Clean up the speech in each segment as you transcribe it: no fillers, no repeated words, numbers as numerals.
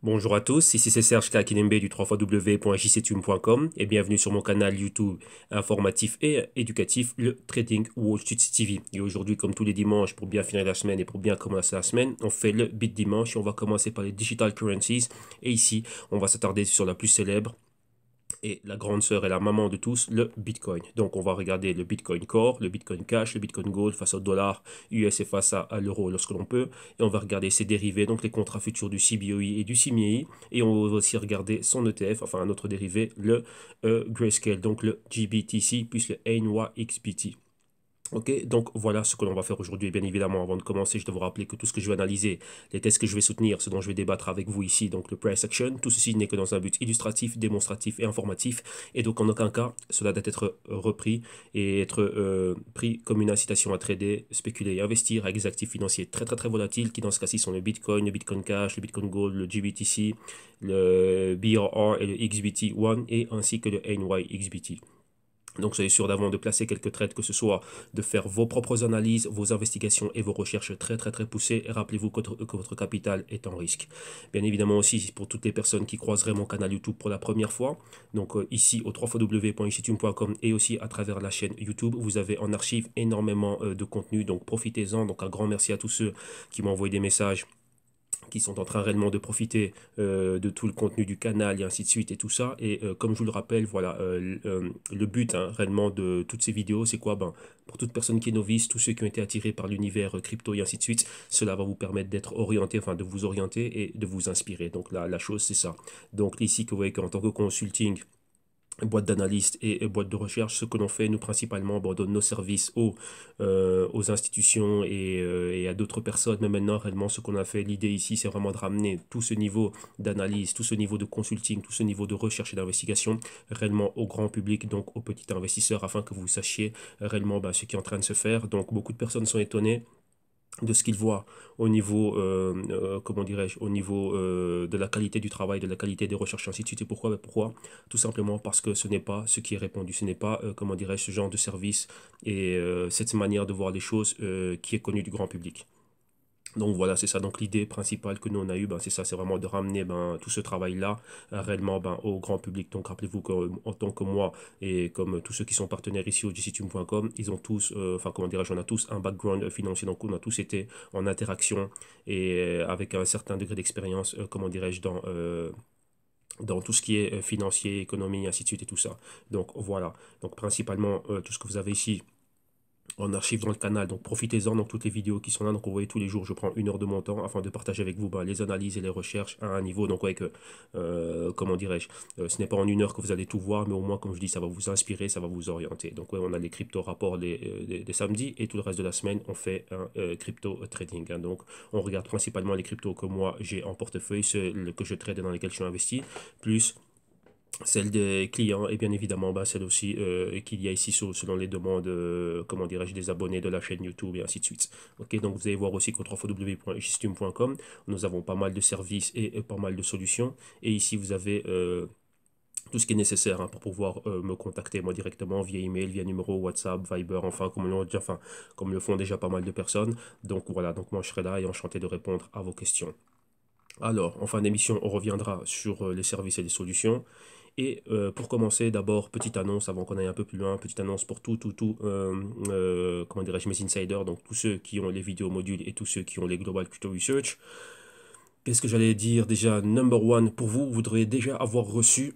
Bonjour à tous, ici c'est Serge Kakinembe du 3xw.jctune.com et bienvenue sur mon canal YouTube informatif et éducatif, le Trading Wall Street TV. Et aujourd'hui, comme tous les dimanches, pour bien finir la semaine et pour bien commencer la semaine, on fait le Bit Dimanche et on va commencer par les Digital Currencies. Et ici, on va s'attarder sur la plus célèbre et la grande sœur et la maman de tous, le Bitcoin. Donc on va regarder le Bitcoin Core, le Bitcoin Cash, le Bitcoin Gold face au dollar US et face à l'euro lorsque l'on peut. Et on va regarder ses dérivés, donc les contrats futurs du CBOE et du CME. Et on va aussi regarder son ETF, enfin un autre dérivé, le Grayscale, donc le GBTC, plus le NYXBT. Ok, donc voilà ce que l'on va faire aujourd'hui. Et bien évidemment, avant de commencer, je dois vous rappeler que tout ce que je vais analyser, les tests que je vais soutenir, ce dont je vais débattre avec vous ici, donc le price action, tout ceci n'est que dans un but illustratif, démonstratif et informatif. Et donc en aucun cas, cela doit être repris et être pris comme une incitation à trader, spéculer et investir avec des actifs financiers très très très volatiles qui dans ce cas-ci sont le Bitcoin Cash, le Bitcoin Gold, le GBTC, le BRR et le XBT1 et ainsi que le NYXBT. Donc, soyez sûr d'avant de placer quelques trades, que ce soit de faire vos propres analyses, vos investigations et vos recherches très très très poussées. Et rappelez-vous que votre capital est en risque. Bien évidemment aussi, pour toutes les personnes qui croiseraient mon canal YouTube pour la première fois, donc ici au www.ichitune.com et aussi à travers la chaîne YouTube, vous avez en archive énormément de contenu. Donc, profitez-en. Donc, un grand merci à tous ceux qui m'ont envoyé des messages qui sont en train réellement de profiter de tout le contenu du canal et ainsi de suite et tout ça. Et comme je vous le rappelle, voilà, le but réellement de toutes ces vidéos, c'est quoi? Ben, pour toute personne qui est novice, tous ceux qui ont été attirés par l'univers crypto et ainsi de suite, cela va vous permettre d'être orienté, enfin de vous orienter et de vous inspirer. Donc la chose, c'est ça. Donc ici, que vous voyez qu'en tant que consulting, boîte d'analyste et boîte de recherche, ce que l'on fait, nous principalement, bon, on donne nos services aux institutions et à d'autres personnes, mais maintenant, réellement, ce qu'on a fait, l'idée ici, c'est vraiment de ramener tout ce niveau d'analyse, tout ce niveau de consulting, tout ce niveau de recherche et d'investigation, réellement au grand public, donc aux petits investisseurs, afin que vous sachiez réellement ce qui est en train de se faire. Donc, beaucoup de personnes sont étonnées de ce qu'ils voient au niveau, comment dirais-je, au niveau de la qualité du travail, de la qualité des recherches, ainsi de suite. Et pourquoi? Pourquoi? Tout simplement parce que ce n'est pas ce qui est répandu, ce n'est pas, comment dirais-je, ce genre de service et cette manière de voir les choses qui est connue du grand public. Donc voilà, c'est ça. Donc l'idée principale que nous on a eu, c'est ça, c'est vraiment de ramener tout ce travail-là réellement au grand public. Donc rappelez-vous qu'en tant que moi et comme tous ceux qui sont partenaires ici au jctune.com, ils ont tous, enfin comment dirais-je, on a tous un background financier. Donc on a tous été en interaction et avec un certain degré d'expérience, comment dirais-je, dans tout ce qui est financier, économie, ainsi de suite et tout ça. Donc voilà. Donc principalement tout ce que vous avez ici en archive dans le canal. Donc profitez-en, donc toutes les vidéos qui sont là. Donc vous voyez tous les jours, je prends 1 heure de mon temps afin de partager avec vous les analyses et les recherches à un niveau. Donc ouais que, comment dirais-je, ce n'est pas en 1 heure que vous allez tout voir, mais au moins comme je dis, ça va vous inspirer, ça va vous orienter. Donc ouais, on a les crypto rapports des samedis et tout le reste de la semaine, on fait un crypto trading. Donc on regarde principalement les cryptos que moi j'ai en portefeuille, ceux que je trade et dans lesquels je suis investi, plus celle des clients et bien évidemment celle aussi qu'il y a ici selon les demandes comment dirais-je des abonnés de la chaîne YouTube et ainsi de suite. Ok, donc vous allez voir aussi qu'au www.justum.com nous avons pas mal de services et pas mal de solutions et ici vous avez tout ce qui est nécessaire pour pouvoir me contacter moi directement via email, via numéro WhatsApp, Viber, enfin comme le font déjà pas mal de personnes. Donc voilà, donc moi je serai là et enchanté de répondre à vos questions. Alors, en fin d'émission, on reviendra sur les services et les solutions. Et pour commencer, d'abord, petite annonce avant qu'on aille un peu plus loin, petite annonce pour comment dirais-je, mes insiders, donc tous ceux qui ont les vidéos modules et tous ceux qui ont les Global Crypto Research. Qu'est-ce que j'allais dire déjà? Number one, pour vous, vous devriez déjà avoir reçu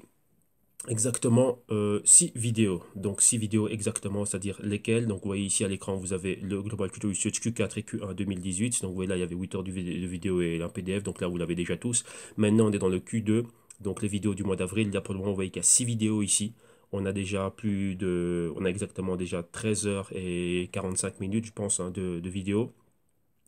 exactement 6 vidéos. Donc 6 vidéos exactement, c'est-à-dire lesquelles. Donc vous voyez ici à l'écran, vous avez le Global Crypto Research Q4 et Q1 2018. Donc vous voyez là, il y avait 8 heures de vidéo et un PDF. Donc là, vous l'avez déjà tous. Maintenant, on est dans le Q2. Donc les vidéos du mois d'avril. Là, pour le moment, vous voyez qu'il y a 6 vidéos ici. On a exactement déjà 13 heures et 45 minutes, je pense, de vidéos.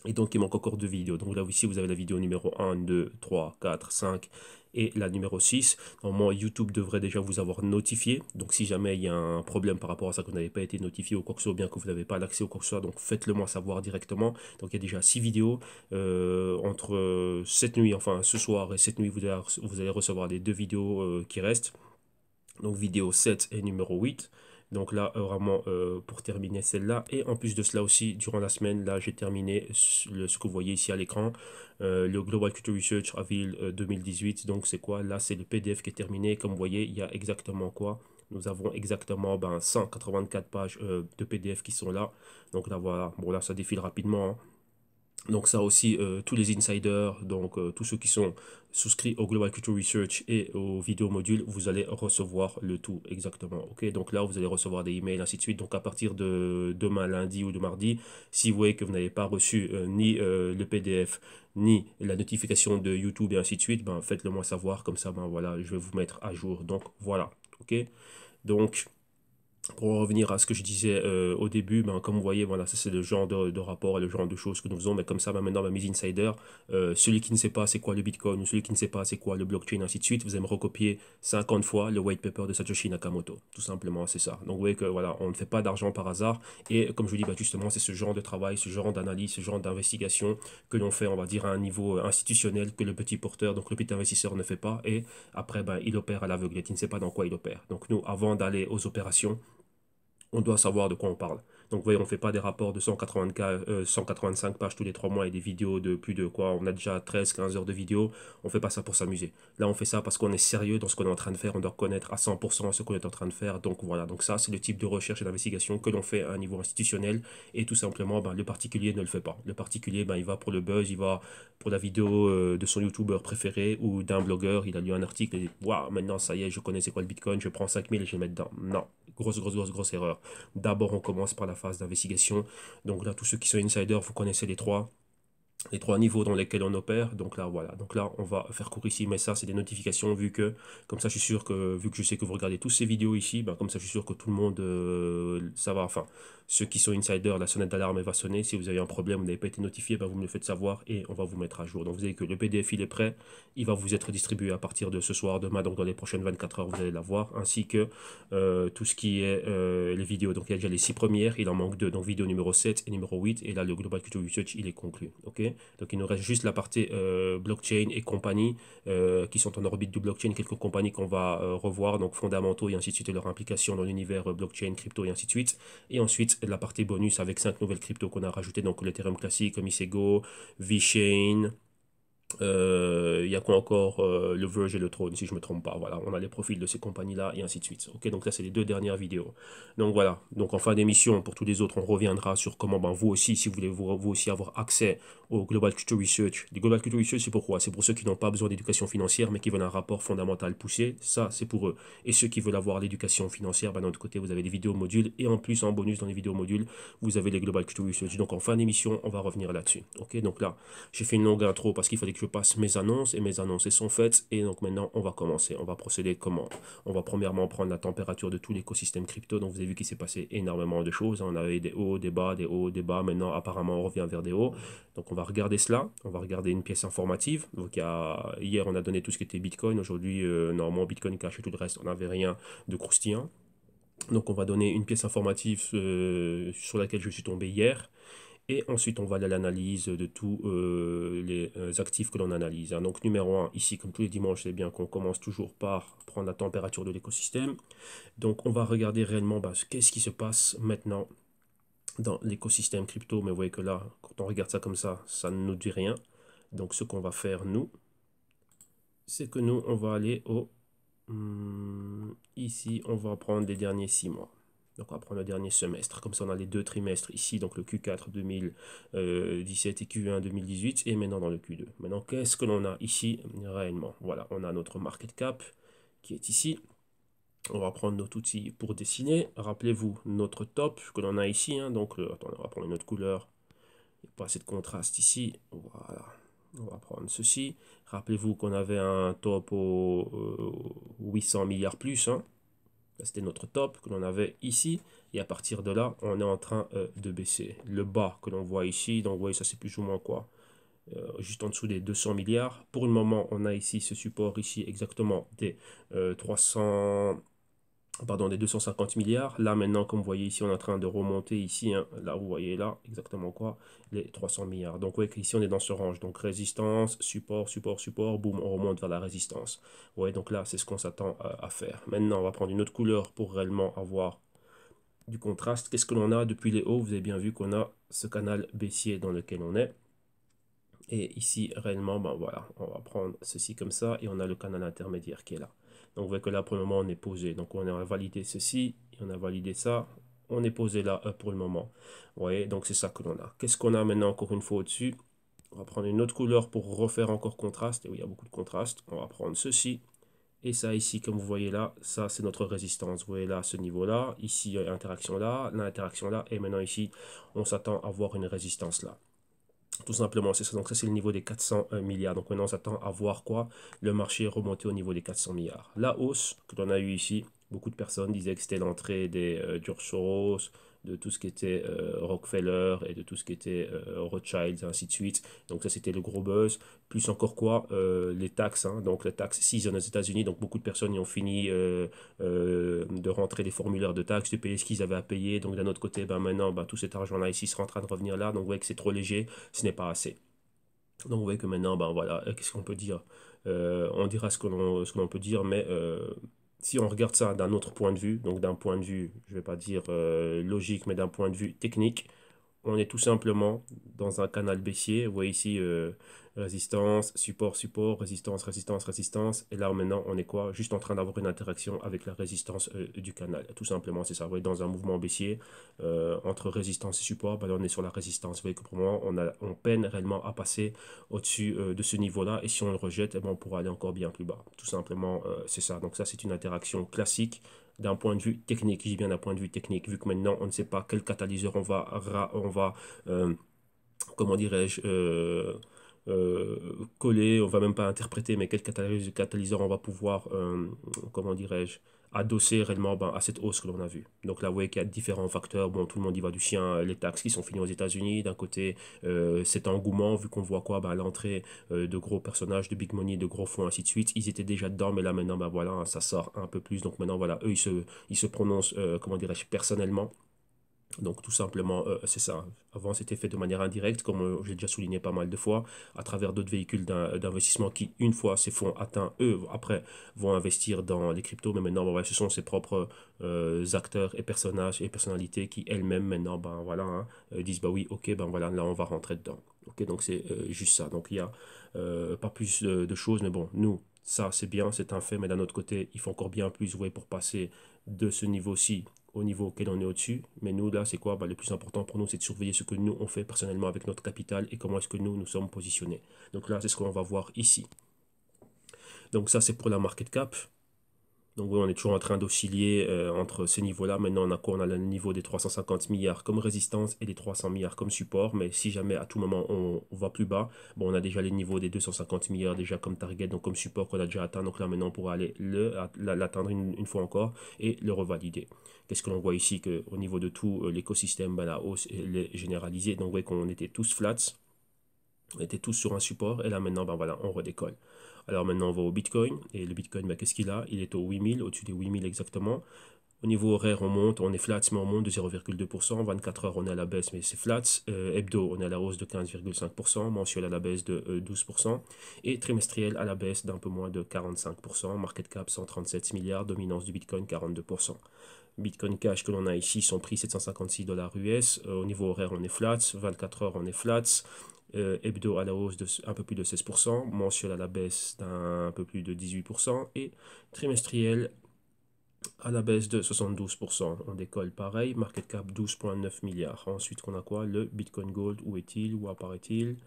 Et donc, il manque encore 2 vidéos. Donc là, ici, vous avez la vidéo numéro 1, 2, 3, 4, 5 et la numéro 6. Normalement, YouTube devrait déjà vous avoir notifié. Donc, si jamais il y a un problème par rapport à ça, que vous n'avez pas été notifié ou quoi que ce soit, ou bien que vous n'avez pas l'accès ou quoi que ce soit, donc faites-le moi savoir directement. Donc, il y a déjà 6 vidéos. Entre cette nuit, enfin ce soir et cette nuit, vous allez recevoir les 2 vidéos qui restent. Donc, vidéo 7 et numéro 8. Donc là, vraiment, pour terminer celle-là. Et en plus de cela aussi, durant la semaine, là, j'ai terminé ce que vous voyez ici à l'écran, le Global Culture Research Avril 2018. Donc c'est quoi? Là, c'est le PDF qui est terminé. Comme vous voyez, il y a exactement quoi? Nous avons exactement 184 pages de PDF qui sont là. Donc là, voilà. Bon, là, ça défile rapidement, hein. Donc ça aussi, tous les insiders, donc tous ceux qui sont souscrits au Global Culture Research et au vidéo module, vous allez recevoir le tout exactement. Ok, donc là, vous allez recevoir des emails, ainsi de suite. Donc à partir de demain, lundi ou de mardi, si vous voyez que vous n'avez pas reçu ni le PDF, ni la notification de YouTube et ainsi de suite, ben, faites-le moi savoir. Comme ça, ben, voilà, je vais vous mettre à jour. Donc voilà, ok. Donc, pour revenir à ce que je disais au début, ben, comme vous voyez, voilà, ça c'est le genre de rapport et le genre de choses que nous faisons. Mais comme ça, ben, maintenant, ben, mes insiders, celui qui ne sait pas c'est quoi le Bitcoin, ou celui qui ne sait pas c'est quoi le blockchain, ainsi de suite, vous allez me recopier 50 fois le white paper de Satoshi Nakamoto. Tout simplement, c'est ça. Donc vous voyez que voilà, on ne fait pas d'argent par hasard. Et comme je vous dis, ben, justement, c'est ce genre de travail, ce genre d'analyse, ce genre d'investigation que l'on fait, on va dire, à un niveau institutionnel que le petit porteur, donc le petit investisseur ne fait pas. Et après, ben, il opère à l'aveuglette, il ne sait pas dans quoi il opère. Donc nous, avant d'aller aux opérations, on doit savoir de quoi on parle. Donc, vous voyez, on ne fait pas des rapports de 185 pages tous les 3 mois et des vidéos de plus de quoi. On a déjà 13-15 heures de vidéos. On ne fait pas ça pour s'amuser. Là, on fait ça parce qu'on est sérieux dans ce qu'on est en train de faire. On doit connaître à 100% ce qu'on est en train de faire. Donc, voilà. Donc, ça, c'est le type de recherche et d'investigation que l'on fait à un niveau institutionnel. Et tout simplement, ben, le particulier ne le fait pas. Le particulier, ben, il va pour le buzz, il va pour la vidéo de son YouTuber préféré ou d'un blogueur. Il a lu un article et dit waouh, maintenant, ça y est, je connais c'est quoi le Bitcoin. Je prends 5000 et je le mets dedans. Non. Grosse erreur. D'abord, on commence par la phase d'investigation. Donc là, tous ceux qui sont insiders, vous connaissez les trois niveaux dans lesquels on opère. Donc là, voilà. Donc là, on va faire court ici, mais ça, c'est des notifications vu que, comme ça, je suis sûr que, vu que je sais que vous regardez tous ces vidéos ici, ben, comme ça, je suis sûr que tout le monde, ça va. Enfin, ceux qui sont insiders, la sonnette d'alarme elle va sonner. Si vous avez un problème, vous n'avez pas été notifié, ben, vous me le faites savoir et on va vous mettre à jour. Donc vous avez que le PDF, il est prêt. Il va vous être distribué à partir de ce soir, demain, donc dans les prochaines 24 heures, vous allez l'avoir, ainsi que tout ce qui est les vidéos. Donc il y a déjà les 6 premières, il en manque 2. Donc vidéo numéro 7 et numéro 8. Et là, le Global Culture Research, il est conclu. Ok. Donc il nous reste juste la partie blockchain et compagnie qui sont en orbite du blockchain, quelques compagnies qu'on va revoir, donc fondamentaux et ainsi de suite, et leur implication dans l'univers blockchain, crypto et ainsi de suite. Et ensuite la partie bonus avec 5 nouvelles cryptos qu'on a rajoutées, donc l'Ethereum classique, comme Misego, VeChain. Il y a quoi encore le Verge et le Trône, si je ne me trompe pas. Voilà, on a les profils de ces compagnies-là et ainsi de suite. Ok, donc là, c'est les 2 dernières vidéos. Donc voilà, donc en fin d'émission, pour tous les autres, on reviendra sur comment ben, vous aussi, si vous voulez vous aussi avoir accès au Global Culture Research. Les Global Culture Research, c'est pourquoi? C'est pour ceux qui n'ont pas besoin d'éducation financière, mais qui veulent un rapport fondamental poussé. Ça, c'est pour eux. Et ceux qui veulent avoir l'éducation financière, ben, d'un autre côté, vous avez les vidéos modules. Et en plus, en bonus, dans les vidéos modules, vous avez les Global Culture Research. Donc en fin d'émission, on va revenir là-dessus. Ok, donc là, j'ai fait une longue intro parce qu'il fallait que je passe mes annonces et mes annonces sont faites. Et donc maintenant, on va commencer. On va procéder comment? On va premièrement prendre la température de tout l'écosystème crypto. Donc vous avez vu qu'il s'est passé énormément de choses. On avait des hauts, des bas, des hauts, des bas. Maintenant, apparemment, on revient vers des hauts. Donc on va regarder cela. On va regarder une pièce informative. Donc hier, on a donné tout ce qui était Bitcoin. Aujourd'hui, normalement, Bitcoin Cash et tout le reste, on n'avait rien de croustillant. Donc on va donner une pièce informative sur laquelle je suis tombé hier. Et ensuite, on va aller à l'analyse de tous les actifs que l'on analyse, hein. Donc, numéro un, ici, comme tous les dimanches, c'est bien qu'on commence toujours par prendre la température de l'écosystème. Donc, on va regarder réellement qu'est-ce qui se passe maintenant dans l'écosystème crypto. Mais vous voyez que là, quand on regarde ça comme ça ne nous dit rien. Donc, ce qu'on va faire, nous, c'est que nous, on va aller ici, on va prendre les derniers 6 mois. Donc on va prendre le dernier semestre. Comme ça, on a les 2 trimestres ici, donc le Q4 2017 et Q1 2018, et maintenant dans le Q2. Maintenant, qu'est-ce que l'on a ici réellement? Voilà, on a notre market cap qui est ici. On va prendre notre outil pour dessiner. Rappelez-vous notre top que l'on a ici, hein. Donc, attendez, on va prendre une autre couleur. Il n'y a pas assez de contraste ici. Voilà. On va prendre ceci. Rappelez-vous qu'on avait un top au 800 milliards plus, hein. C'était notre top que l'on avait ici. Et à partir de là, on est en train de baisser. Le bas que l'on voit ici, donc vous voyez, ça c'est plus ou moins quoi? Juste en dessous des 200 milliards. Pour le moment, on a ici ce support ici exactement des 300... Pardon, des 250 milliards. Là, maintenant, comme vous voyez ici, on est en train de remonter ici, hein. Là, vous voyez là, exactement quoi? Les 300 milliards. Donc, vous voyez qu'ici, on est dans ce range. Donc, résistance, support, support, support, boum, on remonte vers la résistance. Vous voyez, donc là, c'est ce qu'on s'attend à faire. Maintenant, on va prendre une autre couleur pour réellement avoir du contraste. Qu'est-ce que l'on a depuis les hauts? Vous avez bien vu qu'on a ce canal baissier dans lequel on est. Et ici, réellement, ben voilà, on va prendre ceci comme ça et on a le canal intermédiaire qui est là. Donc, vous voyez que là, pour le moment, on est posé. Donc, on a validé ceci et on a validé ça. On est posé là pour le moment. Vous voyez, donc c'est ça que l'on a. Qu'est-ce qu'on a maintenant encore une fois au-dessus? On va prendre une autre couleur pour refaire encore contraste. Et oui, il y a beaucoup de contraste. On va prendre ceci. Et ça ici, comme vous voyez là, ça c'est notre résistance. Vous voyez là, ce niveau-là. Ici, il y a l'interaction là, l'interaction là. Et maintenant ici, on s'attend à voir une résistance là. Tout simplement, c'est ça. Donc ça, c'est le niveau des 400 milliards. Donc maintenant, on s'attend à voir quoi? Le marché remonter au niveau des 400 milliards. La hausse que l'on a eu ici, beaucoup de personnes disaient que c'était l'entrée des George Soros, de tout ce qui était Rockefeller et de tout ce qui était Rothschild, et ainsi de suite. Donc ça, c'était le gros buzz. Plus encore quoi? Les taxes. Hein. Donc les taxes season aux États-Unis. Donc beaucoup de personnes y ont fini de rentrer les formulaires de taxes, de payer ce qu'ils avaient à payer. Donc d'un autre côté, ben, maintenant, ben, tout cet argent-là ici sera en train de revenir là. Donc vous voyez que c'est trop léger, ce n'est pas assez. Donc vous voyez que maintenant, ben voilà, qu'est-ce qu'on peut dire? On dira ce que l'on peut dire, mais si on regarde ça d'un autre point de vue, donc d'un point de vue, je ne vais pas dire logique, mais d'un point de vue technique, on est tout simplement dans un canal baissier. Vous voyez ici résistance, support, support, résistance, résistance, résistance. Et là maintenant, on est quoi? Juste en train d'avoir une interaction avec la résistance du canal. Tout simplement, c'est ça. Vous voyez, dans un mouvement baissier, entre résistance et support, ben, là, on est sur la résistance. Vous voyez que pour le moment, on peine réellement à passer au-dessus de ce niveau-là. Et si on le rejette, eh ben, on pourra aller encore bien plus bas. Tout simplement, c'est ça. Donc ça, c'est une interaction classique d'un point de vue technique. Je dis bien d'un point de vue technique, vu que maintenant on ne sait pas quel catalyseur on va comment dirais-je, coller, on va même pas interpréter, mais quel catalyseur on va pouvoir, comment dirais-je, adosser réellement ben, à cette hausse que l'on a vue. Donc là, vous voyez qu'il y a différents facteurs. Bon, tout le monde y va du chien, les taxes qui sont finies aux États-Unis. D'un côté, cet engouement, vu qu'on voit quoi, ben, l'entrée de gros personnages, de big money, de gros fonds, ainsi de suite. Ils étaient déjà dedans, mais là maintenant, ben, voilà, ça sort un peu plus. Donc maintenant, voilà, eux, ils se prononcent, comment dirais-je, personnellement. Donc tout simplement, c'est ça. Avant, c'était fait de manière indirecte, comme j'ai déjà souligné pas mal de fois, à travers d'autres véhicules d'investissement qui, une fois ces fonds atteints, eux, après, vont investir dans les cryptos. Mais maintenant, ben, voilà, ce sont ces propres acteurs et personnages et personnalités qui, elles-mêmes, maintenant, ben, voilà, hein, disent, bah oui, ok, ben voilà, là, on va rentrer dedans. Ok, donc c'est juste ça. Donc il y a pas plus de choses, mais bon, nous, ça, c'est bien, c'est un fait, mais d'un autre côté, il faut encore bien plus, vous voyez, pour passer de ce niveau-ci au niveau auquel on est au-dessus. Mais nous, là, c'est quoi? Bah, le plus important pour nous, c'est de surveiller ce que nous, on fait personnellement avec notre capital et comment est-ce que nous sommes positionnés. Donc là, c'est ce qu'on va voir ici. Donc ça, c'est pour la market cap. Donc oui, on est toujours en train d'osciller entre ces niveaux-là. Maintenant, on a quoi? On a le niveau des 350 milliards comme résistance et des 300 milliards comme support. Mais si jamais à tout moment on va plus bas, bon, on a déjà les niveaux des 250 milliards déjà comme target, donc comme support qu'on a déjà atteint. Donc là, maintenant, on pourra aller l'atteindre une fois encore et le revalider. Qu'est-ce que l'on voit ici? Qu'au niveau de tout l'écosystème, ben, la hausse est généralisée. Donc vous voyez qu'on était tous flats. On était tous sur un support et là maintenant, ben voilà, on redécolle. Alors maintenant, on va au Bitcoin. Et le Bitcoin, ben, qu'est-ce qu'il a? Il est au 8000, au-dessus des 8000 exactement. Au niveau horaire, on monte, on est flat, mais on monte de 0,2%. 24 heures, on est à la baisse, mais c'est flat. Hebdo, on est à la hausse de 15,5%. Mensuel à la baisse de 12%. Et trimestriel à la baisse d'un peu moins de 45%. Market cap 137 milliards, dominance du Bitcoin 42%. Bitcoin Cash que l'on a ici, son prix 756 dollars US. Au niveau horaire, on est flat. 24 heures, on est flat. Hebdo à la hausse de un peu plus de 16%, mensuel à la baisse d'un peu plus de 18% et trimestriel à la baisse de 72%. On décolle pareil, market cap 12,9 milliards. Ensuite, on a quoi? Le Bitcoin Gold, où est-il? Où apparaît-il?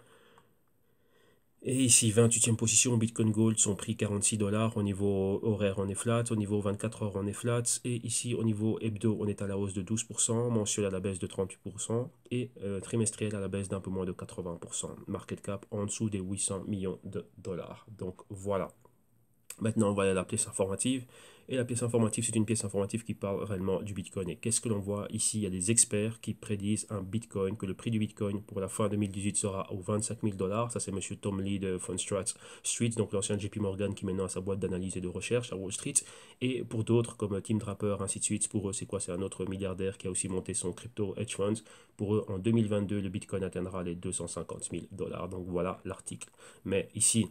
Et ici, 28e position, Bitcoin Gold, son prix 46 dollars. Au niveau horaire, on est flat. Au niveau 24 heures, on est flat. Et ici, au niveau hebdo, on est à la hausse de 12%, mensuel à la baisse de 38% et trimestriel à la baisse d'un peu moins de 80%. Market cap en dessous des 800 millions de dollars. Donc voilà. Maintenant, on va aller à la pièce informative. Et la pièce informative, c'est une pièce informative qui parle réellement du Bitcoin. Et qu'est-ce que l'on voit ici? Il y a des experts qui prédisent un Bitcoin, que le prix du Bitcoin pour la fin 2018 sera aux 25 000 dollars. Ça, c'est monsieur Tom Lee de Street, donc l'ancien JP Morgan qui maintenant a sa boîte d'analyse et de recherche à Wall Street. Et pour d'autres, comme Tim Draper, ainsi de suite, pour eux, c'est quoi? C'est un autre milliardaire qui a aussi monté son crypto hedge funds. Pour eux, en 2022, le Bitcoin atteindra les 250 000 dollars. Donc voilà l'article. Mais ici,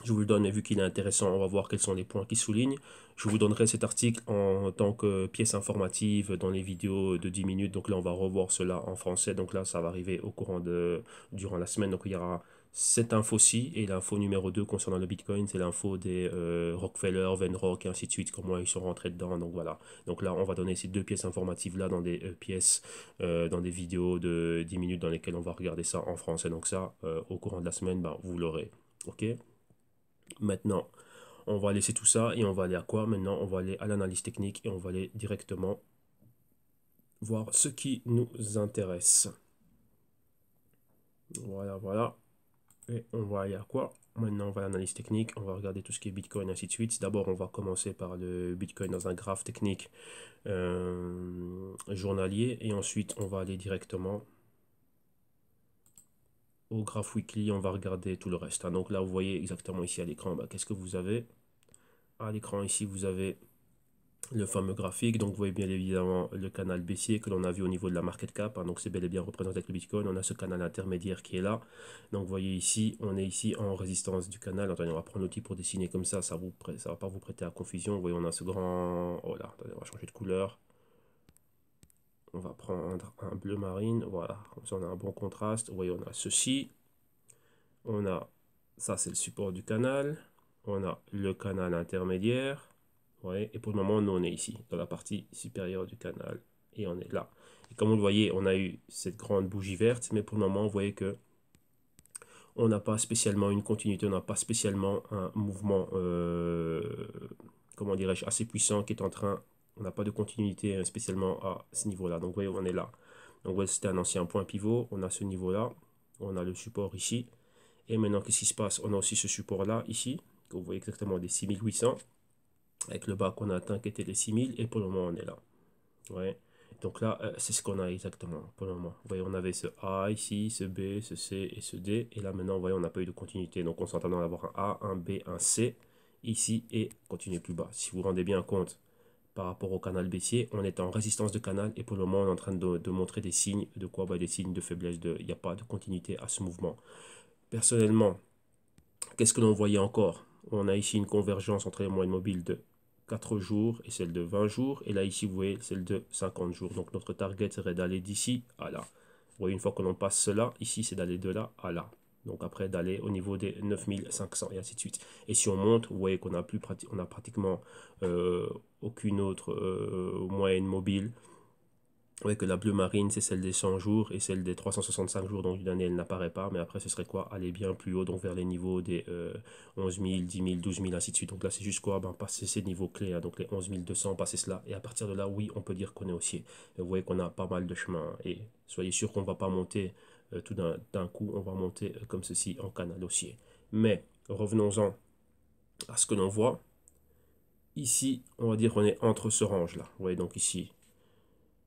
Je vous le donne, et vu qu'il est intéressant, on va voir quels sont les points qui soulignent. Je vous donnerai cet article en tant que pièce informative dans les vidéos de 10 minutes. Donc là, on va revoir cela en français. Donc là, ça va arriver durant la semaine. Donc il y aura cette info-ci et l'info numéro 2 concernant le Bitcoin, c'est l'info des Rockefeller, Venrock et ainsi de suite, comment ils sont rentrés dedans. Donc voilà. Donc là, on va donner ces deux pièces informatives-là dans des dans des vidéos de 10 minutes dans lesquelles on va regarder ça en français. Donc ça, au courant de la semaine, ben, vous l'aurez. OK? Maintenant, on va laisser tout ça et on va aller à quoi? Maintenant, on va aller à l'analyse technique et on va aller directement voir ce qui nous intéresse. Voilà, voilà. Et on va aller à quoi? Maintenant, on va à l'analyse technique. On va regarder tout ce qui est Bitcoin, ainsi de suite. D'abord, on va commencer par le Bitcoin dans un graphe technique journalier. Et ensuite, on va aller directement au graphe weekly. On va regarder tout le reste. Donc là, vous voyez exactement ici à l'écran, qu'est-ce que vous avez? À l'écran, ici, vous avez le fameux graphique. Donc vous voyez bien évidemment le canal baissier que l'on a vu au niveau de la market cap, donc c'est bel et bien représenté avec le Bitcoin. On a ce canal intermédiaire qui est là. Donc vous voyez ici, on est ici en résistance du canal. Attendez, on va prendre l'outil pour dessiner comme ça va pas vous prêter à confusion. Vous voyez, on a ce grand... Oh là, attendez, on va changer de couleur. On va prendre un bleu marine, voilà, comme ça on a un bon contraste. Vous voyez, on a ceci, on a ça, c'est le support du canal, on a le canal intermédiaire. Ouais, et pour le moment, nous, on est ici, dans la partie supérieure du canal. Et on est là. Et comme vous le voyez, on a eu cette grande bougie verte. Mais pour le moment, vous voyez que on n'a pas spécialement une continuité. On n'a pas spécialement un mouvement, comment dirais-je, assez puissant qui est en train... On n'a pas de continuité spécialement à ce niveau-là. Donc, vous voyez, on est là. Donc, vous voyez, c'était un ancien point pivot. On a ce niveau-là. On a le support ici. Et maintenant, qu'est-ce qui se passe? On a aussi ce support-là, ici. Que vous voyez exactement des 6800. Avec le bas qu'on a atteint qui était les 6000 et pour le moment on est là. Ouais. Donc là, c'est ce qu'on a exactement pour le moment. Vous voyez, on avait ce A ici, ce B, ce C et ce D. Et là maintenant, vous voyez, on n'a pas eu de continuité. Donc on s'entend d'avoir un A, un B, un C ici et continuer plus bas. Si vous vous rendez bien compte par rapport au canal baissier, on est en résistance de canal et pour le moment on est en train de montrer des signes de quoi? Des signes de faiblesse, il n'y a pas de continuité à ce mouvement. Personnellement, qu'est-ce que l'on voyait encore? On a ici une convergence entre les moyennes mobiles de 4 jours et celle de 20 jours. Et là, ici, vous voyez, celle de 50 jours. Donc, notre target serait d'aller d'ici à là. Vous voyez, une fois que l'on passe cela, ici, c'est d'aller de là à là. Donc, après, d'aller au niveau des 9500 et ainsi de suite. Et si on monte, vous voyez qu'on a, on a pratiquement aucune autre moyenne mobile. Ouais, que la bleue marine, c'est celle des 100 jours et celle des 365 jours, donc d'une année, elle n'apparaît pas. Mais après, ce serait quoi? Aller bien plus haut, donc vers les niveaux des 11 000, 10 000, 12 000, ainsi de suite. Donc là, c'est juste quoi? Passer ces niveaux clés, donc les 11 200, passer cela. Et à partir de là, oui, on peut dire qu'on est haussier. Et vous voyez qu'on a pas mal de chemin. Et soyez sûr qu'on ne va pas monter tout d'un coup, on va monter comme ceci en canal haussier. Mais revenons-en à ce que l'on voit. Ici, on va dire qu'on est entre ce range-là. Vous voyez, donc ici,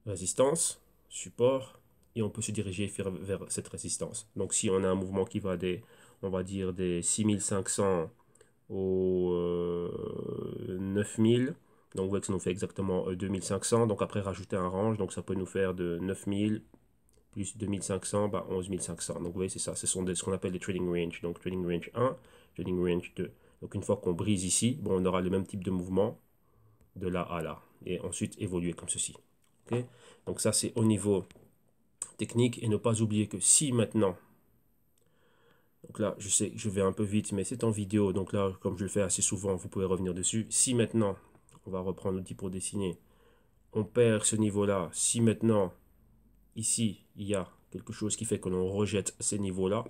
résistance, support, et on peut se diriger vers cette résistance. Donc si on a un mouvement qui va des, on va dire des 6500 aux 9000, donc vous voyez que ça nous fait exactement 2500, donc après rajouter un range, donc ça peut nous faire de 9000 plus 2500, 11500. Donc vous voyez, c'est ça, ce sont ce qu'on appelle des trading range. Donc trading range 1, trading range 2. Donc une fois qu'on brise ici, bon, on aura le même type de mouvement de là à là, et ensuite évoluer comme ceci. Okay? Donc ça, c'est au niveau technique. Et ne pas oublier que si maintenant, donc là, je sais que je vais un peu vite, mais c'est en vidéo. Donc là, comme je le fais assez souvent, vous pouvez revenir dessus. Si maintenant, on va reprendre l'outil pour dessiner, on perd ce niveau-là. Si maintenant, ici, il y a quelque chose qui fait que l'on rejette ces niveaux-là,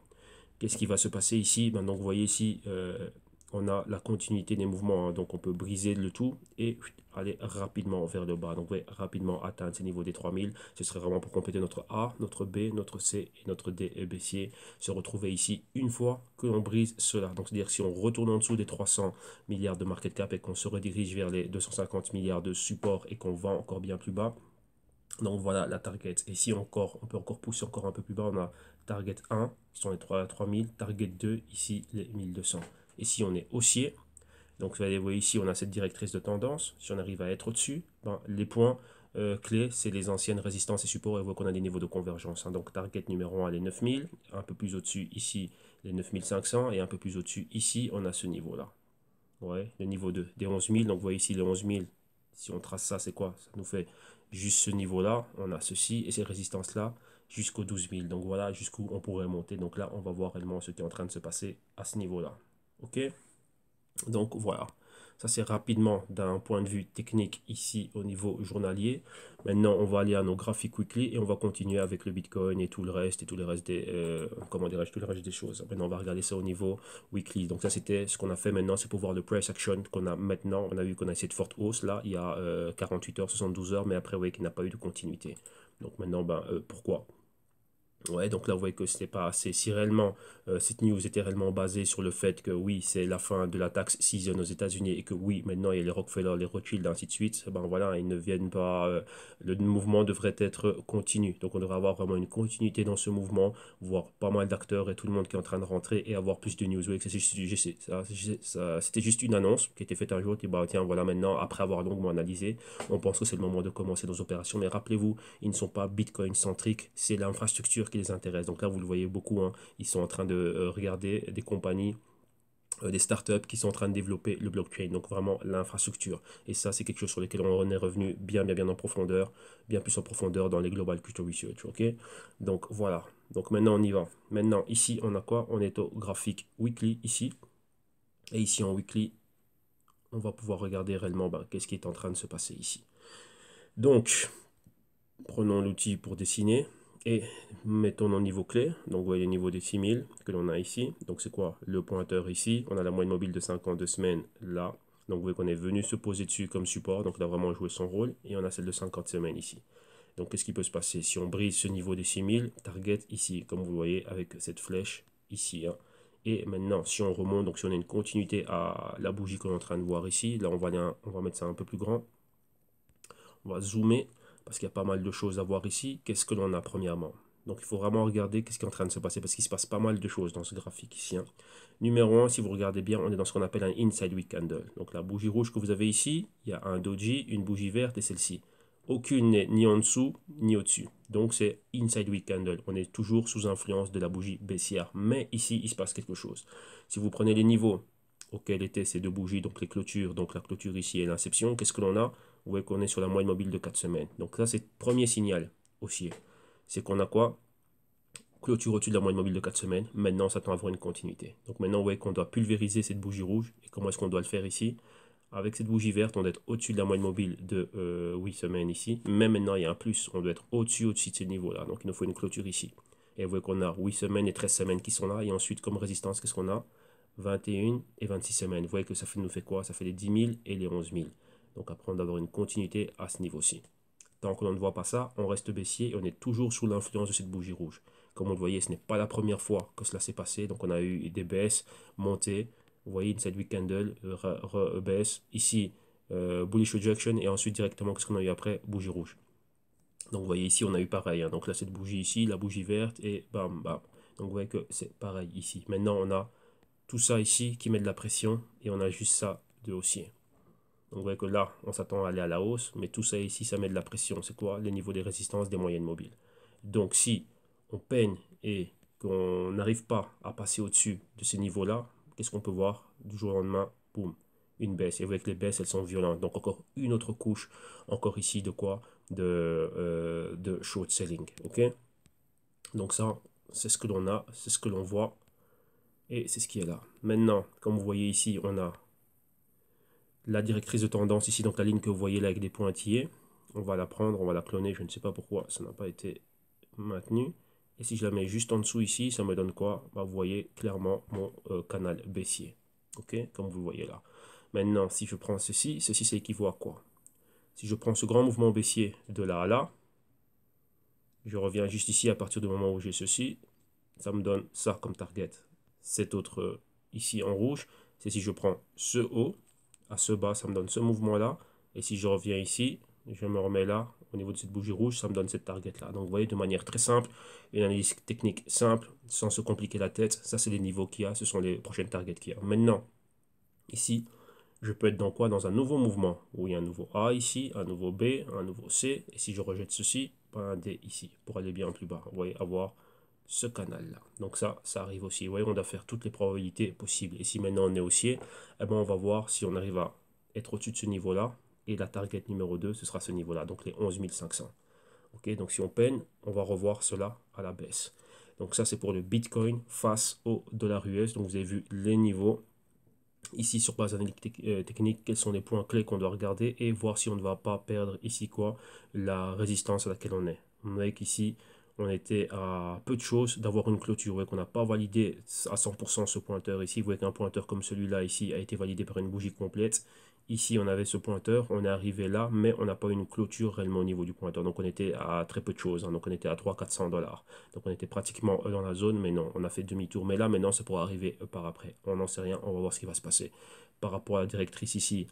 qu'est-ce qui va se passer ici? Donc vous voyez ici, on a la continuité des mouvements, hein. Donc on peut briser le tout et aller rapidement vers le bas. Donc vous voyez, rapidement atteindre ces niveaux des 3000. Ce serait vraiment pour compléter notre A, notre B, notre C et notre D baissier. Se retrouver ici une fois que l'on brise cela. Donc c'est-à-dire si on retourne en dessous des 300 milliards de market cap et qu'on se redirige vers les 250 milliards de support et qu'on vend encore bien plus bas. Donc voilà la target. Et si encore, on peut encore pousser encore un peu plus bas, on a target 1, qui sont les 3000, target 2, ici les 1200. Et si on est haussier, donc vous voyez ici, on a cette directrice de tendance. Si on arrive à être au-dessus, les points clés, c'est les anciennes résistances et supports. Et vous voyez qu'on a des niveaux de convergence. Donc target numéro 1, les 9000. Un peu plus au-dessus, ici, les 9500 et un peu plus au-dessus, ici, on a ce niveau-là. Ouais, le niveau 2, des 11 000. Donc, vous voyez ici les 11 000. Si on trace ça, c'est quoi? Ça nous fait juste ce niveau-là. On a ceci et ces résistances-là jusqu'aux 12 000. Donc, voilà jusqu'où on pourrait monter. Donc là, on va voir réellement ce qui est en train de se passer à ce niveau-là. OK? Donc, voilà. Ça, c'est rapidement d'un point de vue technique ici au niveau journalier. Maintenant, on va aller à nos graphiques weekly et on va continuer avec le Bitcoin et tout le reste des, comment dirais-je, tout le reste des choses. Maintenant, on va regarder ça au niveau weekly. Donc, ça, c'était ce qu'on a fait maintenant, c'est pour voir le price action qu'on a maintenant. On a vu qu'on a essayé de forte hausse là, il y a 48 heures, 72 heures, mais après, vous voyez qu'il n'a pas eu de continuité. Donc, maintenant, ben, pourquoi? Ouais, donc là, vous voyez que c'était pas assez. Si réellement cette news était réellement basée sur le fait que oui, c'est la fin de la taxe season aux États-Unis et que oui, maintenant il y a les Rockefeller, les Rothschild, ainsi de suite, ben voilà, ils ne viennent pas. Le mouvement devrait être continu. Donc on devrait avoir vraiment une continuité dans ce mouvement, voir pas mal d'acteurs et tout le monde qui est en train de rentrer et avoir plus de news. Vous voyez que c'était juste une annonce qui a été faite un jour. Et bah tiens, voilà, maintenant, après avoir longuement analysé, on pense que c'est le moment de commencer nos opérations. Mais rappelez-vous, ils ne sont pas Bitcoin centriques, c'est l'infrastructure qui les intéresse. Donc là, vous le voyez beaucoup, hein, ils sont en train de regarder des compagnies, des startups qui sont en train de développer le blockchain, donc vraiment l'infrastructure. Et ça, c'est quelque chose sur lequel on est revenu bien en profondeur, bien plus en profondeur dans les Global Crypto Research, ok? Donc voilà, donc maintenant on y va. Maintenant, ici, on a quoi? On est au graphique weekly, ici. Et ici, en weekly, on va pouvoir regarder réellement ben, qu'est-ce qui est en train de se passer ici. Donc, prenons l'outil pour dessiner et mettons nos niveaux clés. Donc, vous voyez le niveau des 6000 que l'on a ici. Donc, c'est quoi? Le pointeur ici. On a la moyenne mobile de 52 semaines là. Donc, vous voyez qu'on est venu se poser dessus comme support. Donc, il a vraiment joué son rôle. Et on a celle de 50 semaines ici. Donc, qu'est-ce qui peut se passer? Si on brise ce niveau des 6000, target ici, comme vous voyez, avec cette flèche ici. Hein. Et maintenant, si on remonte, donc si on a une continuité à la bougie qu'on est en train de voir ici, là, on va mettre ça un peu plus grand. On va zoomer parce qu'il y a pas mal de choses à voir ici. Qu'est-ce que l'on a premièrement? Donc il faut vraiment regarder qu'est-ce qui est en train de se passer parce qu'il se passe pas mal de choses dans ce graphique ici. Hein. Numéro 1, si vous regardez bien, on est dans ce qu'on appelle un Inside Week Candle. Donc la bougie rouge que vous avez ici, il y a un doji, une bougie verte et celle-ci. Aucune n'est ni en dessous ni au-dessus. Donc c'est Inside Week Candle. On est toujours sous influence de la bougie baissière. Mais ici, il se passe quelque chose. Si vous prenez les niveaux auxquels étaient ces deux bougies, donc les clôtures, donc la clôture ici et l'inception, qu'est-ce que l'on a? Vous voyez qu'on est sur la moyenne mobile de 4 semaines. Donc ça, c'est le premier signal haussier. C'est qu'on a quoi? Clôture au-dessus de la moyenne mobile de 4 semaines. Maintenant, on s'attend à avoir une continuité. Donc maintenant, vous voyez qu'on doit pulvériser cette bougie rouge. Et comment est-ce qu'on doit le faire ici? Avec cette bougie verte, on doit être au-dessus de la moyenne mobile de 8 semaines ici. Mais maintenant, il y a un plus. On doit être au-dessus de ce niveau-là. Donc il nous faut une clôture ici. Et vous voyez qu'on a 8 semaines et 13 semaines qui sont là. Et ensuite, comme résistance, qu'est-ce qu'on a? 21 et 26 semaines. Vous voyez que ça nous fait quoi? Ça fait les 10 000 et les 11 000. Donc après, on doit avoir une continuité à ce niveau-ci. Tant que l'on ne voit pas ça, on reste baissier et on est toujours sous l'influence de cette bougie rouge. Comme on le voyait, ce n'est pas la première fois que cela s'est passé. Donc on a eu des baisses, montées. Vous voyez, une week candle, baisse. Ici, bullish rejection et ensuite directement, qu'est-ce qu'on a eu après? Bougie rouge. Donc vous voyez ici, on a eu pareil. Hein. Donc là, cette bougie ici, la bougie verte et bam, bam. Donc vous voyez que c'est pareil ici. Maintenant, on a tout ça ici qui met de la pression et on a juste ça de haussier. Donc vous voyez que là, on s'attend à aller à la hausse, mais tout ça ici, ça met de la pression. C'est quoi? Les niveaux des résistances des moyennes mobiles. Donc si on peine et qu'on n'arrive pas à passer au-dessus de ces niveaux-là, qu'est-ce qu'on peut voir? Du jour au lendemain, boum, une baisse. Et vous voyez que les baisses, elles sont violentes. Donc encore une autre couche, encore ici, de quoi? De short selling. Ok? Donc ça, c'est ce que l'on a, c'est ce que l'on voit, et c'est ce qui est là. Maintenant, comme vous voyez ici, on a la directrice de tendance ici, donc la ligne que vous voyez là avec des pointillés. On va la prendre, on va la cloner, je ne sais pas pourquoi ça n'a pas été maintenu. Et si je la mets juste en dessous ici, ça me donne quoi? Bah, vous voyez clairement mon canal baissier. Ok, comme vous le voyez là. Maintenant, si je prends ceci, ceci c'est équivaut à quoi? Si je prends ce grand mouvement baissier de là à là, je reviens juste ici à partir du moment où j'ai ceci, ça me donne ça comme target. Cet autre ici en rouge, c'est si je prends ce haut, à ce bas, ça me donne ce mouvement-là. Et si je reviens ici, je me remets là, au niveau de cette bougie rouge, ça me donne cette target-là. Donc vous voyez, de manière très simple, une analyse technique simple, sans se compliquer la tête, ça c'est les niveaux qu'il y a, ce sont les prochaines targets qu'il y a. Maintenant, ici, je peux être dans quoi? Dans un nouveau mouvement, où il y a un nouveau A ici, un nouveau B, un nouveau C, et si je rejette ceci, un D ici, pour aller bien plus bas. Vous voyez, avoir ce canal-là. Donc ça arrive aussi. Vous voyez, on doit faire toutes les probabilités possibles. Et si maintenant on est haussier, eh ben on va voir si on arrive à être au-dessus de ce niveau-là. Et la target numéro 2, ce sera ce niveau-là, donc les 11 500. Ok, donc si on peine, on va revoir cela à la baisse. Donc ça, c'est pour le Bitcoin face au dollar US. Donc vous avez vu les niveaux. Ici, sur base analytique technique, quels sont les points clés qu'on doit regarder et voir si on ne va pas perdre ici quoi, la résistance à laquelle on est. On voit qu'ici, on était à peu de choses d'avoir une clôture. Vous voyez qu'on n'a pas validé à 100% ce pointeur ici. Vous voyez qu'un pointeur comme celui-là ici a été validé par une bougie complète. Ici, on avait ce pointeur, on est arrivé là, mais on n'a pas une clôture réellement au niveau du pointeur. Donc, on était à très peu de choses. Hein. Donc, on était à 300-400 $. Donc, on était pratiquement dans la zone, mais non, on a fait demi-tour. Mais là, maintenant, c'est pour arriver par après. On n'en sait rien, on va voir ce qui va se passer. Par rapport à la directrice ici,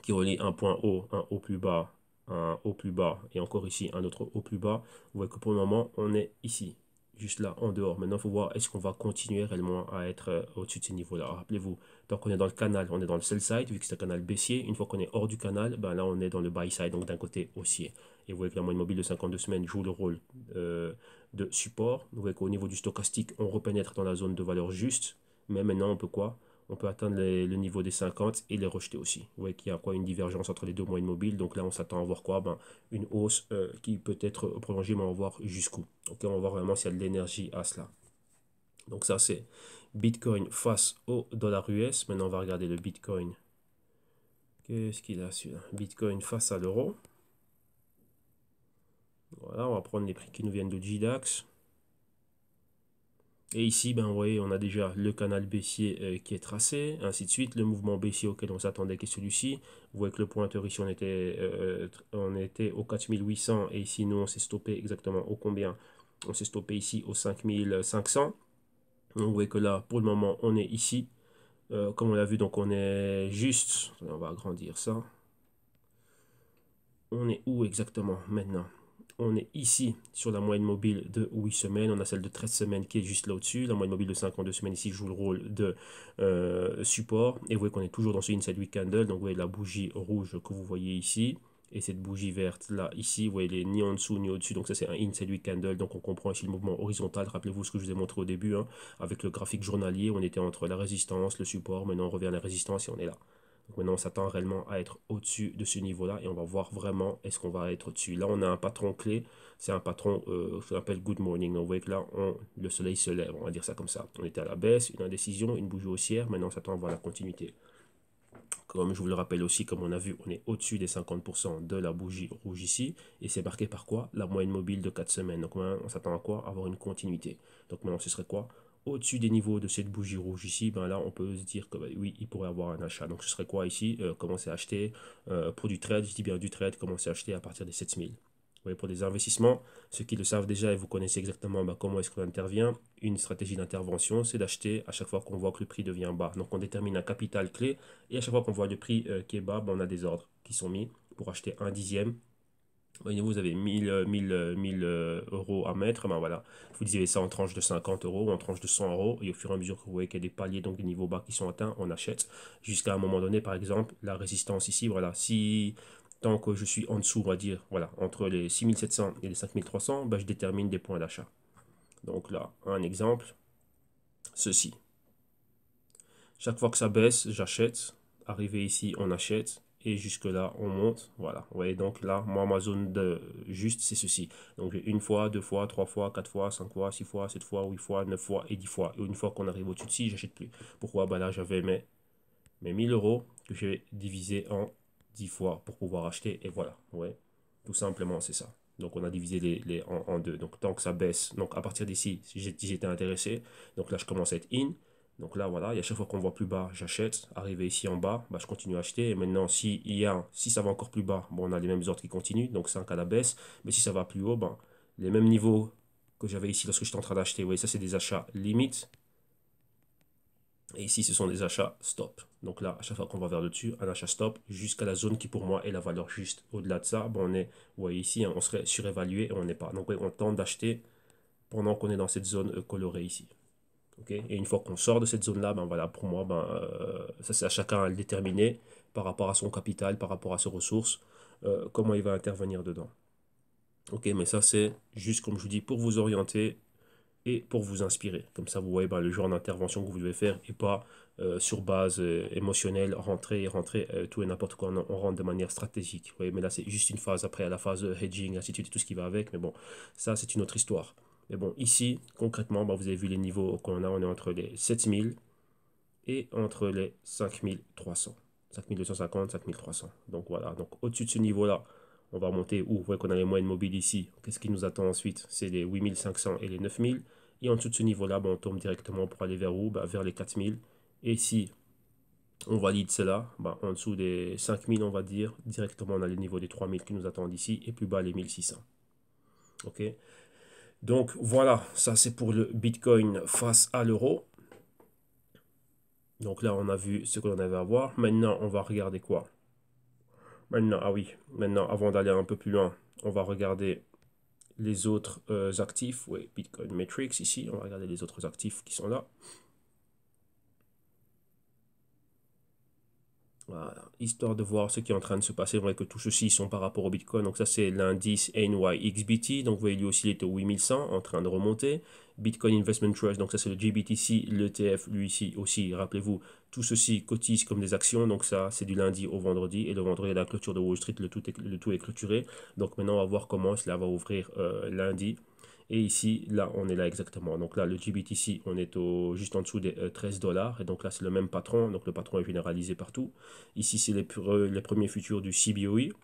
qui relie un point haut, un haut plus bas, un haut plus bas, et encore ici, un autre haut plus bas, vous voyez que pour le moment, on est ici, juste là, en dehors. Maintenant, il faut voir, est-ce qu'on va continuer réellement à être au-dessus de ces niveaux-là. Rappelez-vous, tant qu'on est dans le canal, on est dans le sell side, vu que c'est un canal baissier. Une fois qu'on est hors du canal, ben là, on est dans le buy side, donc d'un côté haussier. Et vous voyez que la moyenne mobile de 52 semaines joue le rôle de support. Vous voyez qu'au niveau du stochastique, on repénètre dans la zone de valeur juste. Mais maintenant, on peut quoi? On peut atteindre le niveau des 50 et les rejeter aussi. Vous voyez qu'il y a quoi, une divergence entre les deux moyennes mobiles. Donc là, on s'attend à voir quoi, une hausse qui peut être prolongée, mais on va voir jusqu'où. Ok, on va voir vraiment s'il y a de l'énergie à cela. Donc ça, c'est Bitcoin face au dollar US. Maintenant, on va regarder le Bitcoin. Qu'est-ce qu'il a celui-là? Bitcoin face à l'euro. Voilà, on va prendre les prix qui nous viennent de GDAX. Et ici, ben, vous voyez, on a déjà le canal baissier qui est tracé, ainsi de suite. Le mouvement baissier auquel on s'attendait qui est celui-ci. Vous voyez que le pointeur ici, on était au 4800 et ici, nous, on s'est stoppé exactement au combien? On s'est stoppé ici au 5500. Donc, vous voyez que là, pour le moment, on est ici. Comme on l'a vu, donc on est juste, on va agrandir ça. On est où exactement maintenant? On est ici sur la moyenne mobile de 8 semaines. On a celle de 13 semaines qui est juste là au-dessus. La moyenne mobile de 52 semaines ici joue le rôle de support. Et vous voyez qu'on est toujours dans ce Inside Week Candle. Donc vous voyez la bougie rouge que vous voyez ici. Et cette bougie verte là, ici, vous voyez, elle est ni en dessous ni au-dessus. Donc ça, c'est un Inside Week Candle. Donc on comprend ici le mouvement horizontal. Rappelez-vous ce que je vous ai montré au début. Hein, avec le graphique journalier, on était entre la résistance, le support. Maintenant, on revient à la résistance et on est là. Donc maintenant, on s'attend réellement à être au-dessus de ce niveau-là et on va voir vraiment est-ce qu'on va être au-dessus. Là, on a un patron clé, c'est un patron qu'on appelle Good Morning. Donc vous voyez que là, le soleil se lève, on va dire ça comme ça. On était à la baisse, une indécision, une bougie haussière. Maintenant, on s'attend à voir la continuité. Comme je vous le rappelle aussi, comme on a vu, on est au-dessus des 50% de la bougie rouge ici. Et c'est marqué par quoi? La moyenne mobile de 4 semaines. Donc on s'attend à quoi? Avoir une continuité. Donc maintenant, ce serait quoi? Au-dessus des niveaux de cette bougie rouge ici, ben là, on peut se dire que oui, il pourrait avoir un achat. Donc ce serait quoi ici? Commencer à acheter pour du trade, je dis bien du trade, commencer à acheter à partir des 7000. Vous voyez, pour des investissements, ceux qui le savent déjà et vous connaissez exactement comment est-ce qu'on intervient, une stratégie d'intervention, c'est d'acheter à chaque fois qu'on voit que le prix devient bas. Donc on détermine un capital clé et à chaque fois qu'on voit le prix qui est bas, on a des ordres qui sont mis pour acheter un dixième. Voyez, vous avez 1000 euros à mettre, ben voilà, vous divisez ça en tranches de 50 euros ou en tranches de 100 euros, et au fur et à mesure que vous voyez qu'il y a des paliers, donc des niveaux bas qui sont atteints, on achète, jusqu'à un moment donné, par exemple, la résistance ici, voilà, si tant que je suis en dessous, on va dire, voilà, entre les 6700 et les 5300, ben, je détermine des points d'achat. Donc là, un exemple, ceci. Chaque fois que ça baisse, j'achète. Arrivé ici, on achète. Et jusque là, on monte. Voilà. Vous voyez, donc là, moi, ma zone de juste, c'est ceci. Donc, j'ai une fois, deux fois, trois fois, quatre fois, cinq fois, six fois, sept fois, huit fois, neuf fois et 10 fois. Et une fois qu'on arrive au-dessus de ci, j'achète plus. Pourquoi? Ben là, j'avais mes 1000 euros que j'ai divisé en 10 fois pour pouvoir acheter. Et voilà. Ouais. Tout simplement, c'est ça. Donc, on a divisé en deux. Donc, tant que ça baisse, donc à partir d'ici, si j'étais intéressé, donc là, je commence à être in. Donc là, voilà, et à chaque fois qu'on voit plus bas, j'achète. Arrivé ici en bas, bah, je continue à acheter. Et maintenant, si ça va encore plus bas, bon, on a les mêmes ordres qui continuent, donc 5 à la baisse. Mais si ça va plus haut, ben, les mêmes niveaux que j'avais ici lorsque j'étais en train d'acheter, vous voyez, ça c'est des achats limites. Et ici, ce sont des achats stop. Donc là, à chaque fois qu'on va vers le dessus, un achat stop jusqu'à la zone qui pour moi est la valeur juste. Au-delà de ça, bon, vous voyez ici, hein, on serait surévalué et on n'est pas. Donc ouais, on tente d'acheter pendant qu'on est dans cette zone colorée ici. Okay. Et une fois qu'on sort de cette zone-là, ben voilà, pour moi, ça c'est à chacun à le déterminer par rapport à son capital, par rapport à ses ressources, comment il va intervenir dedans. Ok, mais ça c'est juste comme je vous dis pour vous orienter et pour vous inspirer. Comme ça, vous voyez le genre d'intervention que vous devez faire et pas sur base émotionnelle, rentrer, tout et n'importe quoi. On rentre de manière stratégique. Vous voyez, mais là, c'est juste une phase après, à la phase hedging, ainsi de suite, et tout ce qui va avec. Mais bon, ça, c'est une autre histoire. Mais bon, ici, concrètement, vous avez vu les niveaux qu'on a. On est entre les 7000 et entre les 5300. 5250, 5300. Donc voilà, donc au-dessus de ce niveau-là, on va remonter où vous voyez qu'on a les moyennes mobiles ici. Qu'est-ce qui nous attend ensuite? C'est les 8500 et les 9000. Et en dessous de ce niveau-là, on tombe directement pour aller vers où? Vers les 4000. Et si on valide cela, en dessous des 5000, on va dire, directement on a les niveaux des 3000 qui nous attendent ici. Et plus bas, les 1600. Ok? Donc voilà, ça c'est pour le Bitcoin face à l'euro. Donc là, on a vu ce qu'on avait à voir. Maintenant, on va regarder quoi? Maintenant, ah oui, maintenant, avant d'aller un peu plus loin, on va regarder les autres actifs. Oui, Bitcoin Metrics ici. On va regarder les autres actifs qui sont là. Voilà, histoire de voir ce qui est en train de se passer. Vous voyez que tout ceci sont par rapport au Bitcoin. Donc ça, c'est l'indice NYXBT. Donc vous voyez, lui aussi, il était au 8100 en train de remonter. Bitcoin Investment Trust, donc ça, c'est le GBTC. L'ETF, lui ici aussi, rappelez-vous, tout ceci cotise comme des actions. Donc ça, c'est du lundi au vendredi. Et le vendredi, à la clôture de Wall Street, le tout est clôturé. Donc maintenant, on va voir comment cela va ouvrir lundi. Et ici, là, on est là exactement. Donc là, le GBTC, on est juste en dessous des 13 $. Et donc là, c'est le même patron. Donc le patron est généralisé partout. Ici, c'est les premiers futurs du CBOE.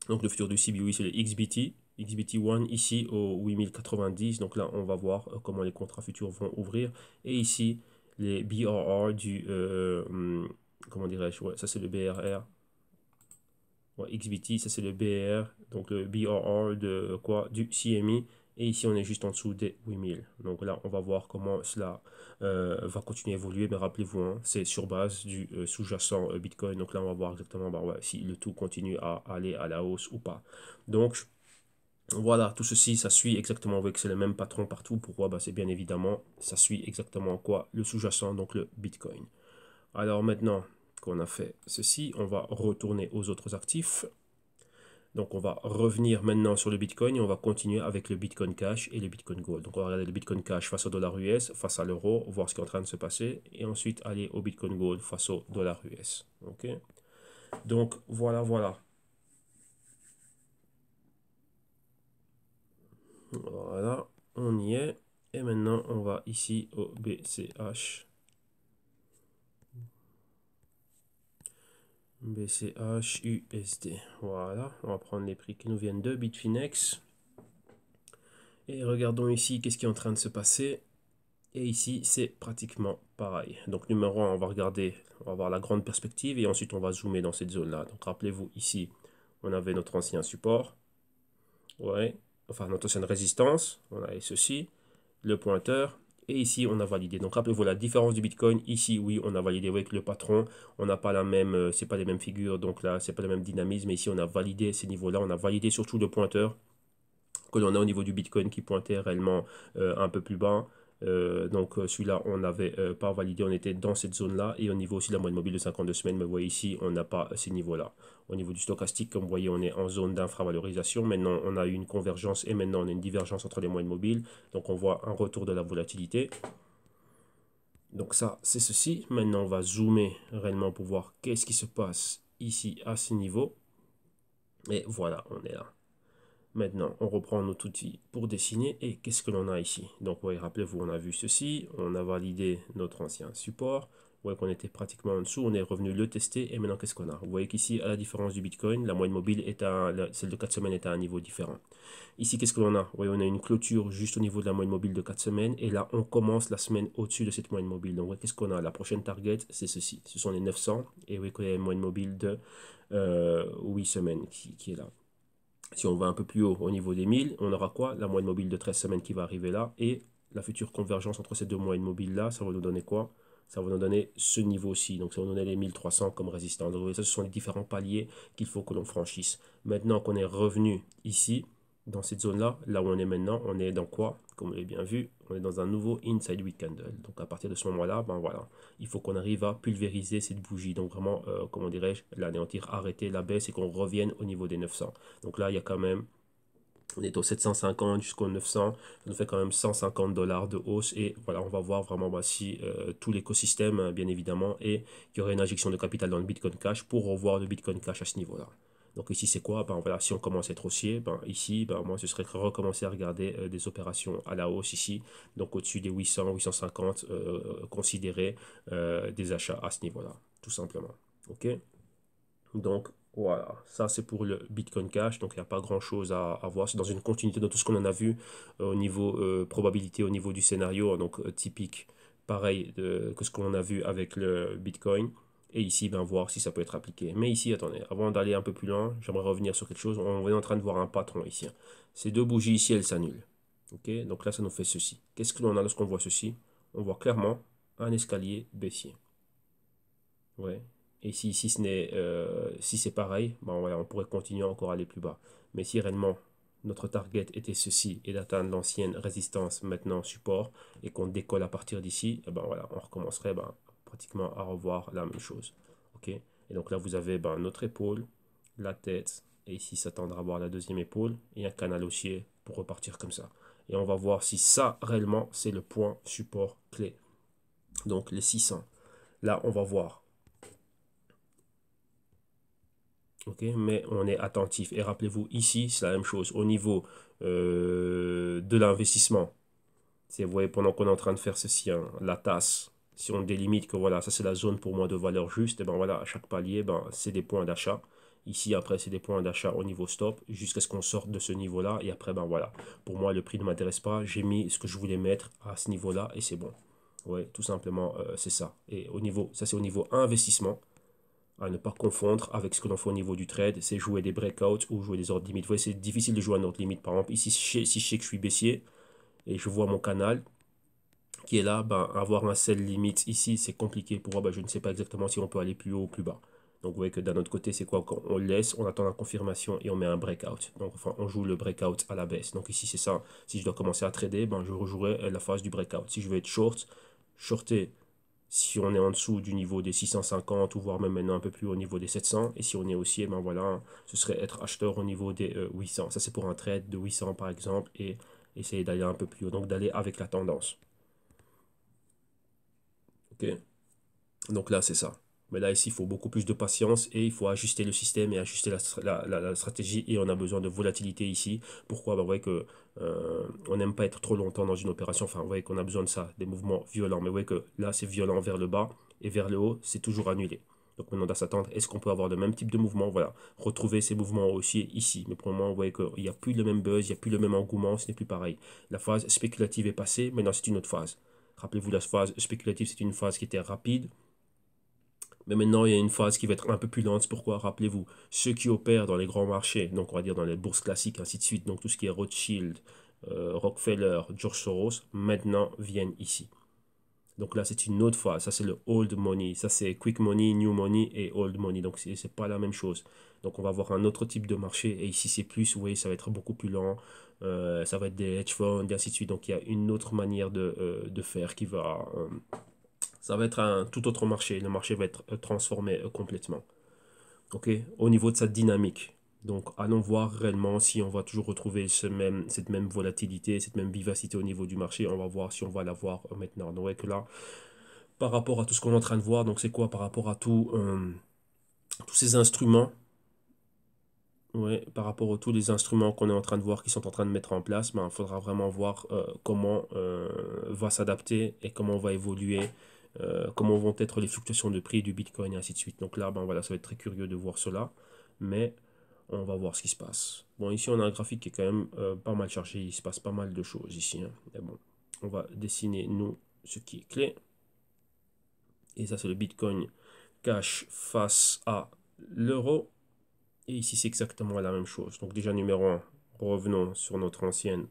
Donc le futur du CBOE, c'est le XBT. XBT1 ici au 8090. Donc là, on va voir comment les contrats futurs vont ouvrir. Et ici, les BRR du... comment dirais-je? Ouais, ça, c'est le BRR. Ouais, XBT, ça c'est le BR, donc le BRR de quoi? Du CME. Et ici, on est juste en dessous des 8000. Donc là, on va voir comment cela va continuer à évoluer. Mais rappelez-vous, hein, c'est sur base du sous-jacent Bitcoin. Donc là, on va voir exactement si le tout continue à aller à la hausse ou pas. Donc, voilà, tout ceci, ça suit exactement avec c'est le même patron partout. Pourquoi? C'est bien évidemment, ça suit exactement quoi? Le sous-jacent, donc le Bitcoin. Alors maintenant qu'on a fait ceci, on va retourner aux autres actifs. Donc on va revenir maintenant sur le Bitcoin et on va continuer avec le Bitcoin Cash et le Bitcoin Gold. Donc on va regarder le Bitcoin Cash face au dollar US, face à l'euro, voir ce qui est en train de se passer. Et ensuite aller au Bitcoin Gold face au dollar US. Ok. Donc voilà, voilà. Voilà, on y est. Et maintenant on va ici au BCH. BCH USD. Voilà, on va prendre les prix qui nous viennent de Bitfinex. Et regardons ici qu'est-ce qui est en train de se passer. Et ici, c'est pratiquement pareil. Donc numéro 1, on va regarder, on va voir la grande perspective et ensuite on va zoomer dans cette zone-là. Donc rappelez-vous, ici, on avait notre ancien support. Ouais, enfin notre ancienne résistance. On avait ceci, le pointeur. Et ici, on a validé. Donc rappelez-vous la différence du Bitcoin. Ici, oui, on a validé avec le patron. On n'a pas la même, c'est pas les mêmes figures. Donc là, c'est pas le même dynamisme. Mais ici, on a validé ces niveaux-là. On a validé surtout le pointeur que l'on a au niveau du Bitcoin qui pointait réellement un peu plus bas. Donc celui-là, on n'avait pas validé, on était dans cette zone-là. Et au niveau aussi de la moyenne mobile de 52 semaines, mais vous voyez ici, on n'a pas ces niveaux-là. Au niveau du stochastique, comme vous voyez, on est en zone d'infravalorisation. Maintenant, on a eu une convergence et maintenant, on a une divergence entre les moyennes mobiles. Donc, on voit un retour de la volatilité. Donc ça, c'est ceci. Maintenant, on va zoomer réellement pour voir qu'est-ce qui se passe ici à ce niveau. Et voilà, on est là. Maintenant, on reprend notre outil pour dessiner et qu'est-ce que l'on a ici? Donc, oui, rappelez-vous, on a vu ceci, on a validé notre ancien support. Vous voyez qu'on était pratiquement en dessous, on est revenu le tester et maintenant, qu'est-ce qu'on a? Vous voyez qu'ici, à la différence du Bitcoin, la moyenne mobile est celle de 4 semaines est à un niveau différent. Ici, qu'est-ce que l'on a? Vous voyez, on a une clôture juste au niveau de la moyenne mobile de 4 semaines et là, on commence la semaine au-dessus de cette moyenne mobile. Donc, qu'est-ce qu'on a? La prochaine target, c'est ceci. Ce sont les 900 et vous voyez qu'il y a une moyenne mobile de 8 semaines qui est là. Si on va un peu plus haut au niveau des 1000, on aura quoi? La moyenne mobile de 13 semaines qui va arriver là. Et la future convergence entre ces deux moyennes mobiles là, ça va nous donner quoi? Ça va nous donner ce niveau-ci. Donc ça va nous donner les 1300 comme résistance. Donc ça, ce sont les différents paliers qu'il faut que l'on franchisse. Maintenant qu'on est revenu ici, dans cette zone-là, là où on est maintenant, on est dans quoi? Comme vous l'avez bien vu, on est dans un nouveau Inside Week Candle. Donc à partir de ce moment-là, voilà, il faut qu'on arrive à pulvériser cette bougie. Donc vraiment, comment dirais-je, l'anéantir, arrêter la baisse et qu'on revienne au niveau des 900. Donc là, il y a quand même On est au 750 jusqu'au 900, ça nous fait quand même 150 $ de hausse. Et voilà, on va voir vraiment si tout l'écosystème, bien évidemment, et il y aurait une injection de capital dans le Bitcoin Cash pour revoir le Bitcoin Cash à ce niveau-là. Donc ici, c'est quoi? Ben voilà, si on commence à être haussier, ben ici, ben moi, ce serait recommencer à regarder des opérations à la hausse ici. Donc au-dessus des 800, 850, considérer des achats à ce niveau-là, tout simplement. OK? Donc voilà, ça c'est pour le Bitcoin Cash. Donc il n'y a pas grand chose à voir. C'est dans une continuité de tout ce qu'on en a vu au niveau probabilité, au niveau du scénario. Donc typique, pareil que ce qu'on a vu avec le Bitcoin. Et ici, ben, voir si ça peut être appliqué. Mais ici, attendez, avant d'aller un peu plus loin, j'aimerais revenir sur quelque chose. On est en train de voir un patron ici. Ces deux bougies ici, elles s'annulent. Ok, donc là, ça nous fait ceci. Qu'est-ce que l'on a lorsqu'on voit ceci? On voit clairement un escalier baissier. Ouais. Et si ce n'est, si c'est pareil, ben voilà, on pourrait continuer encore à aller plus bas. Mais si réellement notre target était ceci et d'atteindre l'ancienne résistance, maintenant support, et qu'on décolle à partir d'ici, ben voilà, on recommencerait pratiquement à revoir la même chose. Ok. Et donc là, vous avez notre épaule, la tête, et ici s'attendra à voir la deuxième épaule, et un canal haussier pour repartir comme ça. Et on va voir si ça, réellement, c'est le point support clé. Donc les 600. Là, on va voir. Ok, mais on est attentif. Et rappelez-vous, ici, c'est la même chose. Au niveau de l'investissement, vous voyez, pendant qu'on est en train de faire ceci, hein, la tasse, si on délimite que voilà, ça c'est la zone pour moi de valeur juste, et ben voilà, à chaque palier, c'est des points d'achat. Ici, après, c'est des points d'achat au niveau stop, jusqu'à ce qu'on sorte de ce niveau-là. Et après, ben voilà, pour moi, le prix ne m'intéresse pas. J'ai mis ce que je voulais mettre à ce niveau-là, et c'est bon. Ouais, tout simplement, c'est ça. Et au niveau, ça c'est au niveau investissement à ne pas confondre avec ce que l'on fait au niveau du trade, c'est jouer des breakouts ou jouer des ordres limites. Vous voyez, c'est difficile de jouer un ordre limite. Par exemple, ici, si je sais que je suis baissier et je vois mon canal qui est là, avoir un sell limite ici, c'est compliqué pour moi. Je ne sais pas exactement si on peut aller plus haut ou plus bas. Donc vous voyez que d'un autre côté, c'est quoi? Quand on laisse, on attend la confirmation et on met un breakout. Donc enfin, on joue le breakout à la baisse. Donc ici, c'est ça. Si je dois commencer à trader, je rejouerai la phase du breakout. Si je veux être short, shorter si on est en dessous du niveau des 650 ou voire même maintenant un peu plus au niveau des 700. Et si on est haussier, ben voilà, ce serait être acheteur au niveau des 800. Ça c'est pour un trade de 800 par exemple et essayer d'aller un peu plus haut. Donc d'aller avec la tendance. Ok. Donc là c'est ça. Mais là ici il faut beaucoup plus de patience et il faut ajuster le système et ajuster la stratégie et on a besoin de volatilité ici. Pourquoi? Vous voyez que on n'aime pas être trop longtemps dans une opération. Enfin vous voyez qu'on a besoin de ça, des mouvements violents. Mais vous voyez que là c'est violent vers le bas et vers le haut c'est toujours annulé. Donc maintenant on doit s'attendre, est-ce qu'on peut avoir le même type de mouvement? Voilà, retrouver ces mouvements haussiers ici. Mais pour le moment, vous voyez qu'il n'y a plus le même buzz, il n'y a plus le même engouement, ce n'est plus pareil. La phase spéculative est passée, maintenant c'est une autre phase. Rappelez-vous, la phase spéculative, c'est une phase qui était rapide. Mais maintenant, il y a une phase qui va être un peu plus lente. Pourquoi? Rappelez-vous, ceux qui opèrent dans les grands marchés, donc on va dire dans les bourses classiques, ainsi de suite, donc tout ce qui est Rothschild, Rockefeller, George Soros, maintenant viennent ici. Donc là, c'est une autre phase. Ça, c'est le old money. Ça, c'est quick money, new money et old money. Donc, c'est pas la même chose. Donc, on va avoir un autre type de marché. Et ici, c'est plus, oui, ça va être beaucoup plus lent. Ça va être des hedge funds, et ainsi de suite. Donc, il y a une autre manière de faire qui va ça va être un tout autre marché. Le marché va être transformé complètement. Ok, au niveau de sa dynamique. Donc, allons voir réellement si on va toujours retrouver cette même volatilité, cette même vivacité au niveau du marché. On va voir si on va l'avoir maintenant. Donc, ouais, que là, par rapport à tout ce qu'on est en train de voir, donc c'est quoi par rapport à tous ces instruments, ouais, par rapport à tous les instruments qu'on est en train de voir, qui sont en train de mettre en place, il faudra vraiment voir comment va s'adapter et comment va évoluer, comment vont être les fluctuations de prix du Bitcoin et ainsi de suite. Donc là, voilà, ça va être très curieux de voir cela, mais on va voir ce qui se passe. Bon, ici, on a un graphique qui est quand même pas mal chargé, il se passe pas mal de choses ici, hein. Mais bon, on va dessiner, nous, ce qui est clé. Et ça, c'est le Bitcoin Cash face à l'euro. Et ici, c'est exactement la même chose. Donc déjà, numéro 1, revenons sur notre ancienne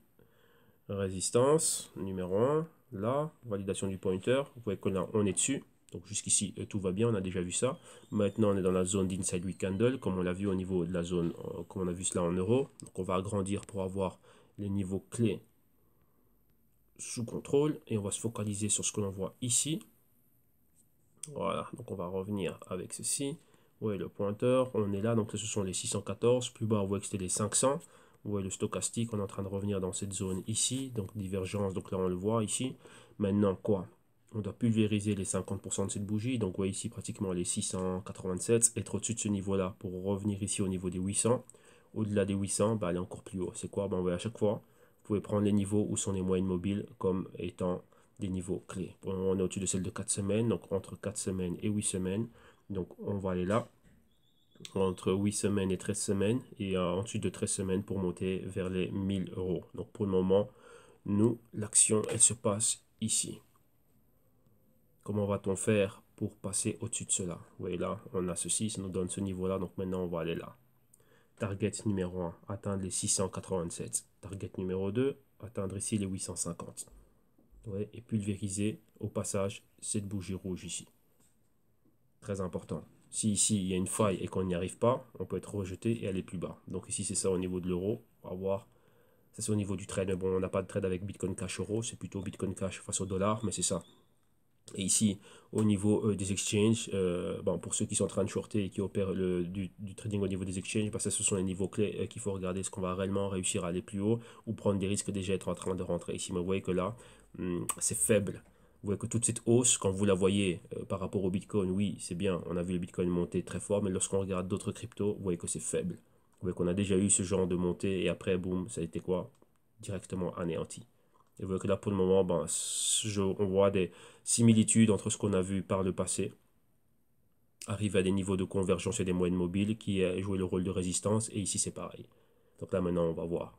résistance. Numéro 1, là, validation du pointer. Vous voyez que là, on est dessus. Donc jusqu'ici, tout va bien, on a déjà vu ça. Maintenant, on est dans la zone d'Inside Week Candle, comme on l'a vu au niveau de la zone, comme on a vu cela en euros. Donc on va agrandir pour avoir les niveaux clés sous contrôle. Et on va se focaliser sur ce que l'on voit ici. Voilà, donc on va revenir avec ceci. Oui, le pointeur, on est là, donc ce sont les 614. Plus bas, on voit que c'était les 500. Vous voyez le stochastique, on est en train de revenir dans cette zone ici. Donc divergence, donc là on le voit ici. Maintenant quoi? On doit pulvériser les 50% de cette bougie. Donc vous voyez ici pratiquement les 687. Être au-dessus de ce niveau-là pour revenir ici au niveau des 800. Au-delà des 800, bah, aller encore plus haut. C'est quoi? Bah, on voit à chaque fois, vous pouvez prendre les niveaux où sont les moyennes mobiles comme étant des niveaux clés. Pour le moment, on est au-dessus de celle de 4 semaines. Donc entre 4 semaines et 8 semaines. Donc on va aller là entre 8 semaines et 13 semaines et ensuite de 13 semaines pour monter vers les 1000 euros. Donc pour le moment, nous, l'action, elle se passe ici. Comment va-t-on faire pour passer au-dessus de cela? Vous voyez là, on a ceci, ça nous donne ce niveau-là. Donc maintenant, on va aller là. Target numéro 1, atteindre les 687. Target numéro 2, atteindre ici les 850. Ouais, et pulvériser au passage cette bougie rouge ici. Très important. Si ici il y a une faille et qu'on n'y arrive pas, on peut être rejeté et aller plus bas. Donc ici c'est ça au niveau de l'euro. On va voir. Ça c'est au niveau du trade. Mais bon, on n'a pas de trade avec Bitcoin Cash euro. C'est plutôt Bitcoin Cash face au dollar. Mais c'est ça. Et ici, au niveau des exchanges, bon, pour ceux qui sont en train de shorter et qui opèrent du trading au niveau des exchanges, bah, ça, ce sont les niveaux clés qu'il faut regarder. Est-ce qu'on va réellement réussir à aller plus haut ou prendre des risques déjà être en train de rentrer ici. Mais vous voyez que là, c'est faible. Vous voyez que toute cette hausse, quand vous la voyez par rapport au Bitcoin, oui, c'est bien. On a vu le Bitcoin monter très fort, mais lorsqu'on regarde d'autres cryptos, vous voyez que c'est faible. Vous voyez qu'on a déjà eu ce genre de montée et après, boum, ça a été quoi? Directement anéanti. Et vous voyez que là, pour le moment, ben, on voit des similitudes entre ce qu'on a vu par le passé, arriver à des niveaux de convergence et des moyennes mobiles qui a joué le rôle de résistance. Et ici, c'est pareil. Donc là, maintenant, on va voir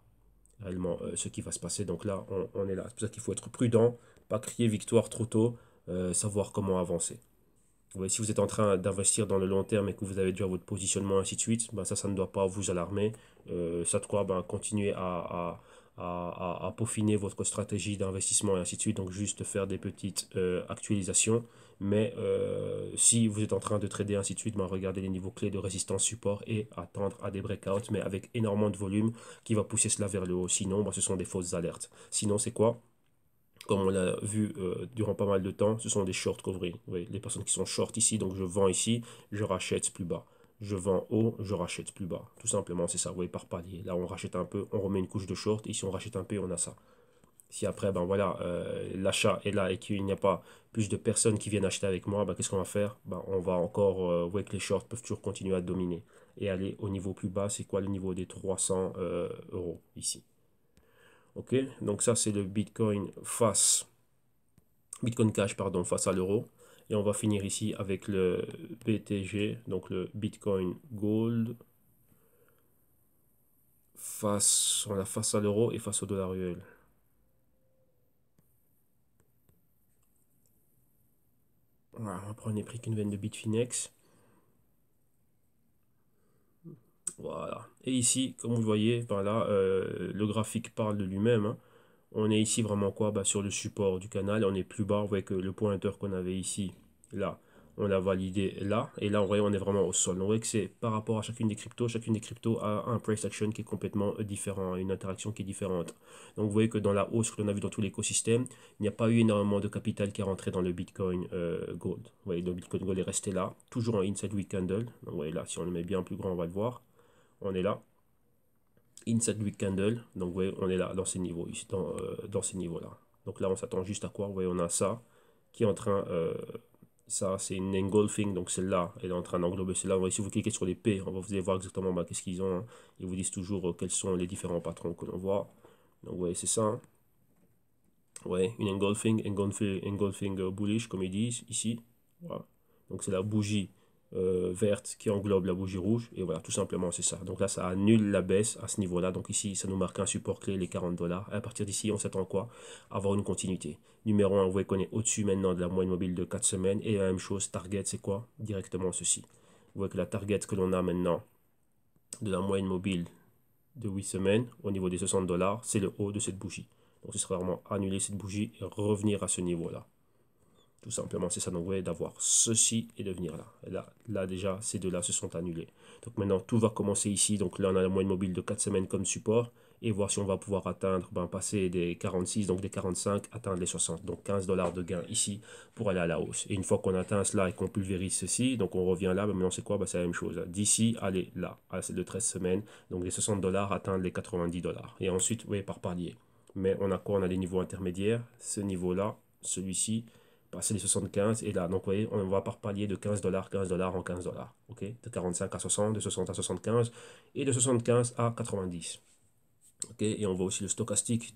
réellement ce qui va se passer. Donc là, on est là. C'est pour ça qu'il faut être prudent, pas crier victoire trop tôt, savoir comment avancer. Vous voyez, si vous êtes en train d'investir dans le long terme et que vous avez déjà votre positionnement, ainsi de suite, ben ça ne doit pas vous alarmer. Ça de quoi ben, continuer à peaufiner votre stratégie d'investissement et ainsi de suite. Donc juste faire des petites actualisations. Mais si vous êtes en train de trader ainsi de suite, ben, regardez les niveaux clés de résistance support et attendre à des breakouts, mais avec énormément de volume qui va pousser cela vers le haut. Sinon, ben, ce sont des fausses alertes. Sinon, c'est quoi? Comme on l'a vu durant pas mal de temps, ce sont des short coverings. Vous voyez, les personnes qui sont short ici, donc je vends ici, je rachète plus bas. Je vends haut, je rachète plus bas. Tout simplement, c'est ça. Vous voyez, par palier. Là, on rachète un peu, on remet une couche de short. Ici, on rachète un peu, on a ça. Si après, ben voilà, l'achat est là et qu'il n'y a pas plus de personnes qui viennent acheter avec moi, ben, qu'est-ce qu'on va faire? Ben, on va encore, vous voyez que les shorts peuvent toujours continuer à dominer et aller au niveau plus bas. C'est quoi le niveau des 300 euros ici? Ok, donc ça c'est le Bitcoin Bitcoin Cash pardon, face à l'euro. Et on va finir ici avec le BTG, donc le Bitcoin Gold face à l'euro et face au dollar UL. Voilà, on va prendre les prix qu'une veine de Bitfinex. Voilà. Et ici, comme vous le voyez, ben là, le graphique parle de lui-même. Hein. On est ici vraiment quoi? Bah, sur le support du canal. On est plus bas. Vous voyez que le pointeur qu'on avait ici, là, on l'a validé là. Et là, on est vraiment au sol. Donc, vous voyez que c'est par rapport à chacune des cryptos a un price action qui est complètement différent, une interaction qui est différente. Donc, vous voyez que dans la hausse que l'on a vu dans tout l'écosystème, il n'y a pas eu énormément de capital qui est rentré dans le Bitcoin Gold. Vous voyez, le Bitcoin Gold est resté là, toujours en inside week candle. Donc, vous voyez là, si on le met bien plus grand, on va le voir. On est là. Inside week candle. Donc, vous voyez, on est là, dans ces niveaux, ici, dans ces niveaux-là. Donc là, on s'attend juste à quoi? Vous voyez, on a ça qui est en train... ça, c'est une engulfing. Donc, celle-là, elle est en train d'englober celle-là. Si vous cliquez sur les P, on va vous allez voir exactement bah, qu'est-ce qu'ils ont. Hein. Ils vous disent toujours quels sont les différents patrons que l'on voit. Donc, vous voyez, c'est ça. Hein. Ouais, une engulfing bullish, comme ils disent ici. Voilà. Donc, c'est la bougie verte qui englobe la bougie rouge. Et voilà, tout simplement, c'est ça. Donc là, ça annule la baisse à ce niveau-là. Donc ici, ça nous marque un support clé, les 40 dollars. Et à partir d'ici, on s'attend quoi? Avoir une continuité. Numéro 1, vous voyez qu'on est au-dessus maintenant de la moyenne mobile de 4 semaines. Et la même chose, target, c'est quoi? Directement ceci. Vous voyez que la target que l'on a maintenant de la moyenne mobile de 8 semaines, au niveau des 60 dollars, c'est le haut de cette bougie. Donc ce serait vraiment annuler cette bougie et revenir à ce niveau-là. Tout simplement, c'est ça. Donc, vous voyez, d'avoir ceci et de venir là. Et là, déjà, ces deux-là se sont annulés. Donc, maintenant, tout va commencer ici. Donc, là, on a la moyenne mobile de 4 semaines comme support. et voir si on va pouvoir atteindre, passer des 46, donc des 45, atteindre les 60. Donc 15 dollars de gain ici pour aller à la hausse. Et une fois qu'on atteint cela et qu'on pulvérise ceci, donc on revient là, mais maintenant c'est quoi? C'est la même chose. D'ici, aller là, c'est de 13 semaines, donc les 60 dollars atteindre les 90 dollars. Et ensuite, oui, par palier. Mais on a quoi? On a des niveaux intermédiaires, ce niveau-là, celui-ci, passer les 75 et là, donc vous voyez, on va par palier de 15 dollars en 15 dollars, ok, de 45 à 60, de 60 à 75 et de 75 à 90, ok, et on voit aussi le stochastique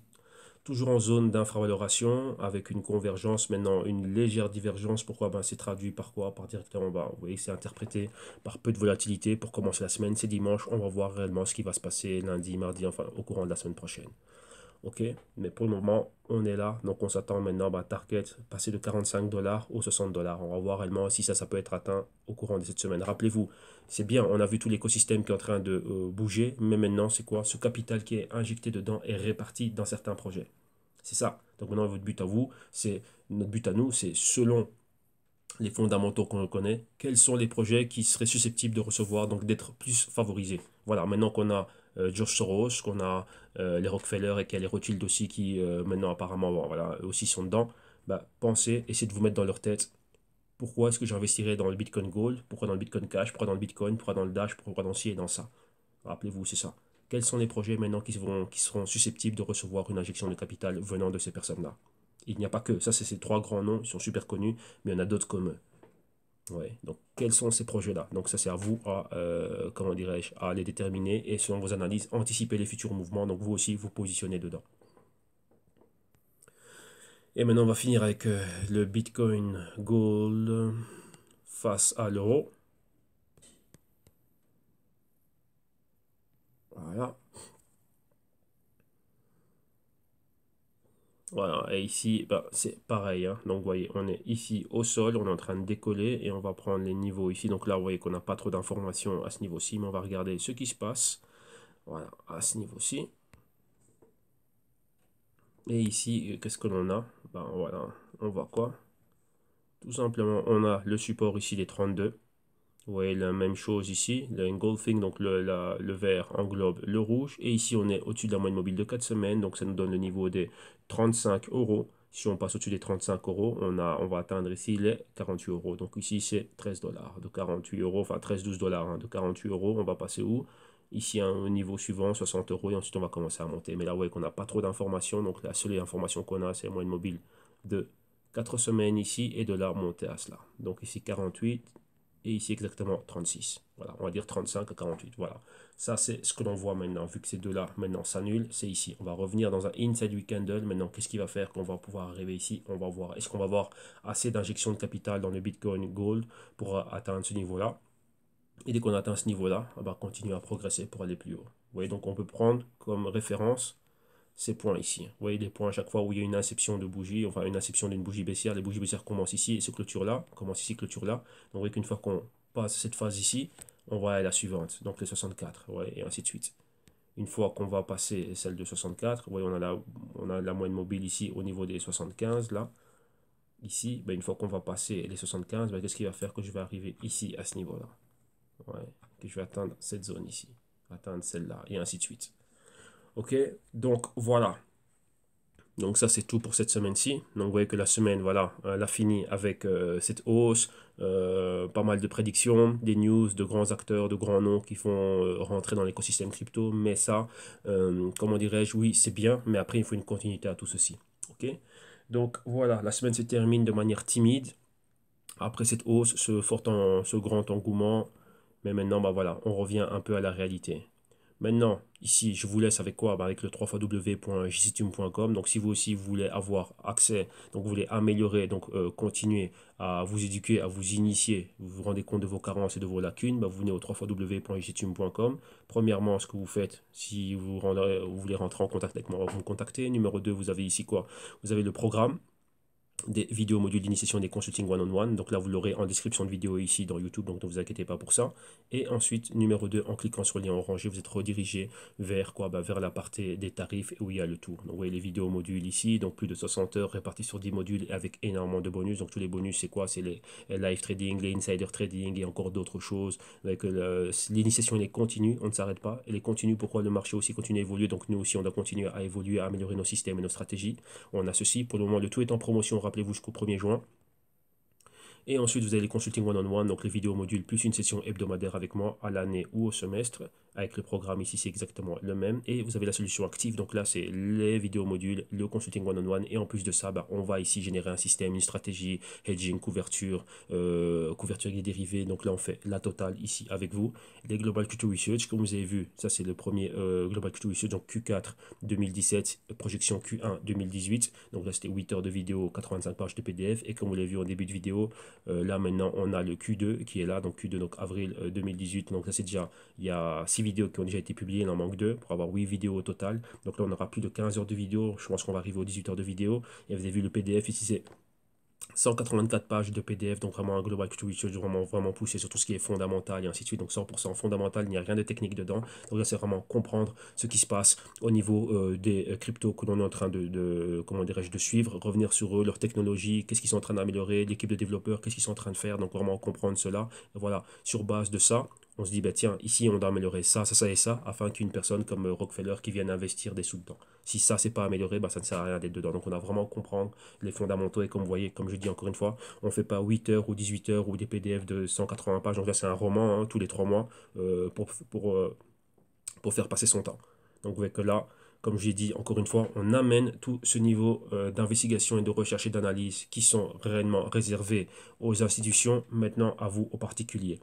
toujours en zone d'infravaloration avec une convergence, maintenant une légère divergence. Pourquoi? C'est traduit par quoi? Par directement bas. Vous voyez, c'est interprété par peu de volatilité pour commencer la semaine. C'est dimanche, on va voir réellement ce qui va se passer lundi, mardi, enfin au courant de la semaine prochaine. Ok, mais pour le moment, on est là. Donc, on s'attend maintenant à target passer de 45 dollars aux 60 dollars. On va voir réellement si ça peut être atteint au courant de cette semaine. Rappelez-vous, c'est bien, on a vu tout l'écosystème qui est en train de bouger, mais maintenant, c'est quoi? Ce capital qui est injecté dedans est réparti dans certains projets. C'est ça. Donc, maintenant, votre but à vous, c'est notre but à nous, c'est selon les fondamentaux qu'on connaît, quels sont les projets qui seraient susceptibles de recevoir, donc d'être plus favorisés. Voilà, maintenant qu'on a George Soros, qu'on a les Rockefeller et qu'il y a les Rothschild aussi qui maintenant apparemment voilà, eux aussi sont dedans, pensez, essayez de vous mettre dans leur tête pourquoi est-ce que j'investirais dans le Bitcoin Gold, pourquoi dans le Bitcoin Cash, pourquoi dans le Bitcoin, pourquoi dans le Dash, pourquoi dans ci et dans ça. Rappelez-vous, c'est ça. Quels sont les projets maintenant qui seront susceptibles de recevoir une injection de capital venant de ces personnes-là? Il n'y a pas que, ça c'est ces trois grands noms, ils sont super connus, mais il y en a d'autres comme eux. Ouais. Donc, quels sont ces projets-là? Donc, ça, c'est à vous à, comment dirais-je, à les déterminer et selon vos analyses, anticiper les futurs mouvements. Donc, vous aussi, vous positionnez dedans. Et maintenant, on va finir avec le Bitcoin Gold face à l'euro. Voilà. Voilà, et ici, c'est pareil, hein. Donc, vous voyez, on est ici au sol, on est en train de décoller et on va prendre les niveaux ici. Donc là, vous voyez qu'on n'a pas trop d'informations à ce niveau-ci, mais on va regarder ce qui se passe. Voilà, à ce niveau-ci. Et ici, qu'est-ce que l'on a? Voilà, on voit quoi? Tout simplement, on a le support ici, les 32. Vous voyez la même chose ici, l'engulfing, donc le vert englobe le rouge. Et ici, on est au-dessus de la moyenne mobile de 4 semaines, donc ça nous donne le niveau des 35 euros. Si on passe au-dessus des 35 euros, on va atteindre ici les 48 euros. Donc ici, c'est 13 dollars, de 48 euros, enfin 13-12 dollars, hein, de 48 euros. On va passer où? Ici, au niveau suivant, 60 euros, et ensuite on va commencer à monter. Mais là, vous voyez qu'on n'a pas trop d'informations, donc la seule information qu'on a, c'est la moyenne mobile de 4 semaines ici, et de là, monter à cela. Donc ici, 48, et ici exactement 36. Voilà, on va dire 35 à 48. Voilà, ça c'est ce que l'on voit maintenant. Vu que ces deux-là maintenant s'annulent, c'est ici. On va revenir dans un inside week candle. Maintenant, qu'est-ce qui va faire qu'on va pouvoir arriver ici? On va voir, est-ce qu'on va avoir assez d'injection de capital dans le Bitcoin Gold pour atteindre ce niveau-là? Et dès qu'on atteint ce niveau-là, on va continuer à progresser pour aller plus haut. Vous voyez, donc on peut prendre comme référence ces points ici. Vous voyez les points à chaque fois où il y a une inception de bougie, enfin une inception d'une bougie baissière, les bougies baissières commencent ici et se clôturent là, commencent ici, clôturent là. Donc vous voyez qu'une fois qu'on passe cette phase ici, on va à la suivante, donc le 64, ouais, et ainsi de suite. Une fois qu'on va passer celle de 64, vous voyez, on a la moyenne mobile ici au niveau des 75, là. Ici, une fois qu'on va passer les 75, qu'est-ce qui va faire que je vais arriver ici à ce niveau-là? Ouais, que je vais atteindre cette zone ici, atteindre celle-là, et ainsi de suite. Ok, donc voilà. Donc ça, c'est tout pour cette semaine-ci. Donc vous voyez que la semaine, voilà, elle a fini avec cette hausse, pas mal de prédictions, des news de grands acteurs, de grands noms qui font rentrer dans l'écosystème crypto. Mais ça, comment dirais-je, oui, c'est bien, mais après, il faut une continuité à tout ceci. Ok. Donc voilà, la semaine se termine de manière timide. Après cette hausse, ce grand engouement, mais maintenant, voilà, on revient un peu à la réalité. Maintenant, ici, je vous laisse avec quoi? Avec le www.jctune.com. Donc, si vous aussi vous voulez avoir accès, donc vous voulez améliorer, donc continuer à vous éduquer, à vous initier, vous vous rendez compte de vos carences et de vos lacunes, vous venez au www.jctune.com. Premièrement, ce que vous faites, si vous voulez rentrer en contact avec moi, vous me contactez. Numéro 2, vous avez ici quoi? Vous avez le programme. des vidéos modules d'initiation des consulting one-on-one. Donc là, vous l'aurez en description de vidéo ici dans YouTube, donc ne vous inquiétez pas pour ça. Et ensuite, numéro 2, en cliquant sur le lien orangé, vous êtes redirigé vers quoi? Vers la partie des tarifs où il y a le tout. Donc vous voyez les vidéos modules ici, donc plus de 60 heures réparties sur 10 modules avec énormément de bonus. Donc tous les bonus, c'est quoi? C'est les live trading, les insider trading et encore d'autres choses. Avec l'initiation, elle est continue, on ne s'arrête pas. Elle est continue. Pourquoi? Le marché aussi continue à évoluer. Donc nous aussi, on doit continuer à évoluer, à améliorer nos systèmes et nos stratégies. On a ceci. Pour le moment, le tout est en promotion, rappelez-vous, jusqu'au 1er juin. Et ensuite, vous avez les consulting one-on-one, donc les vidéos modules, plus une session hebdomadaire avec moi à l'année ou au semestre. Avec le programme ici, c'est exactement le même. Et vous avez la solution active, donc là, c'est les vidéos modules, le consulting one-on-one. Et en plus de ça, on va ici générer un système, une stratégie, hedging, couverture, couverture des dérivés. Donc là, on fait la totale ici avec vous. Les Global Q2 Research, comme vous avez vu, ça c'est le premier Global Q2 Research, donc Q4 2017, projection Q1 2018. Donc là, c'était 8 heures de vidéo, 85 pages de PDF. Et comme vous l'avez vu en début de vidéo, là maintenant, on a le Q2 qui est là, donc Q2, donc avril 2018. Donc là, c'est déjà, il y a 6 vidéos qui ont déjà été publiées, il en manque 2 pour avoir 8 vidéos au total. Donc là, on aura plus de 15 heures de vidéo. Je pense qu'on va arriver aux 18 heures de vidéo. Et vous avez vu le PDF ici, c'est 184 pages de PDF, donc vraiment un Global Q2 Research vraiment poussé sur tout ce qui est fondamental et ainsi de suite. Donc 100% fondamental, il n'y a rien de technique dedans. Donc là, c'est vraiment comprendre ce qui se passe au niveau des cryptos que l'on est en train comment dirais-je, de suivre, revenir sur eux, leur technologie, qu'est-ce qu'ils sont en train d'améliorer, l'équipe de développeurs, qu'est-ce qu'ils sont en train de faire. Donc vraiment comprendre cela. Et voilà, sur base de ça, on se dit, bah, tiens, ici, on doit améliorer ça, ça, ça et ça, afin qu'une personne comme Rockefeller qui vienne investir des sous dedans. Si ça, c'est pas amélioré, bah, ça ne sert à rien d'être dedans. Donc, on a vraiment comprendre les fondamentaux. Et comme vous voyez, comme je dis encore une fois, on ne fait pas 8 heures ou 18 heures ou des PDF de 180 pages. Donc là, c'est un roman, hein, tous les 3 mois, pour faire passer son temps. Donc vous voyez que là, comme j'ai dit encore une fois, on amène tout ce niveau d'investigation et de recherche et d'analyse qui sont réellement réservés aux institutions, maintenant à vous, aux particuliers.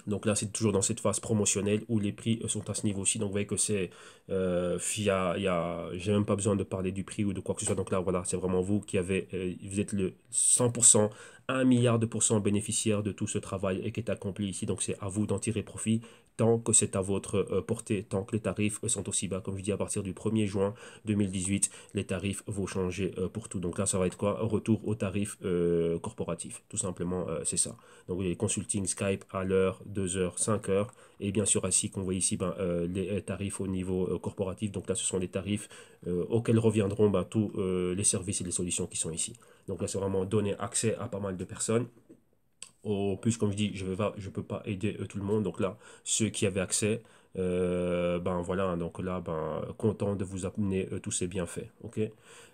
Donc là, c'est toujours dans cette phase promotionnelle où les prix sont à ce niveau-ci. Donc vous voyez que c'est, j'ai même pas besoin de parler du prix ou de quoi que ce soit. Donc là, voilà, c'est vraiment vous qui avez, vous êtes le 100%, 1 milliard de pourcents bénéficiaire de tout ce travail et qui est accompli ici. Donc c'est à vous d'en tirer profit tant que c'est à votre portée, tant que les tarifs sont aussi bas. Comme je dis, à partir du 1er juin 2018, les tarifs vont changer pour tout. Donc là, ça va être quoi? Retour aux tarifs corporatifs. Tout simplement, c'est ça. Donc les consulting Skype à l'heure, 2 heures, 5 heures. Et bien sûr, ainsi qu'on voit ici, les tarifs au niveau corporatif. Donc là, ce sont les tarifs auxquels reviendront tous les services et les solutions qui sont ici. Donc là, c'est vraiment donner accès à pas mal de personnes. Au plus, comme je dis, je ne peux pas aider tout le monde. Donc là, ceux qui avaient accès, voilà, hein, donc là, content de vous amener tous ces bienfaits. Ok.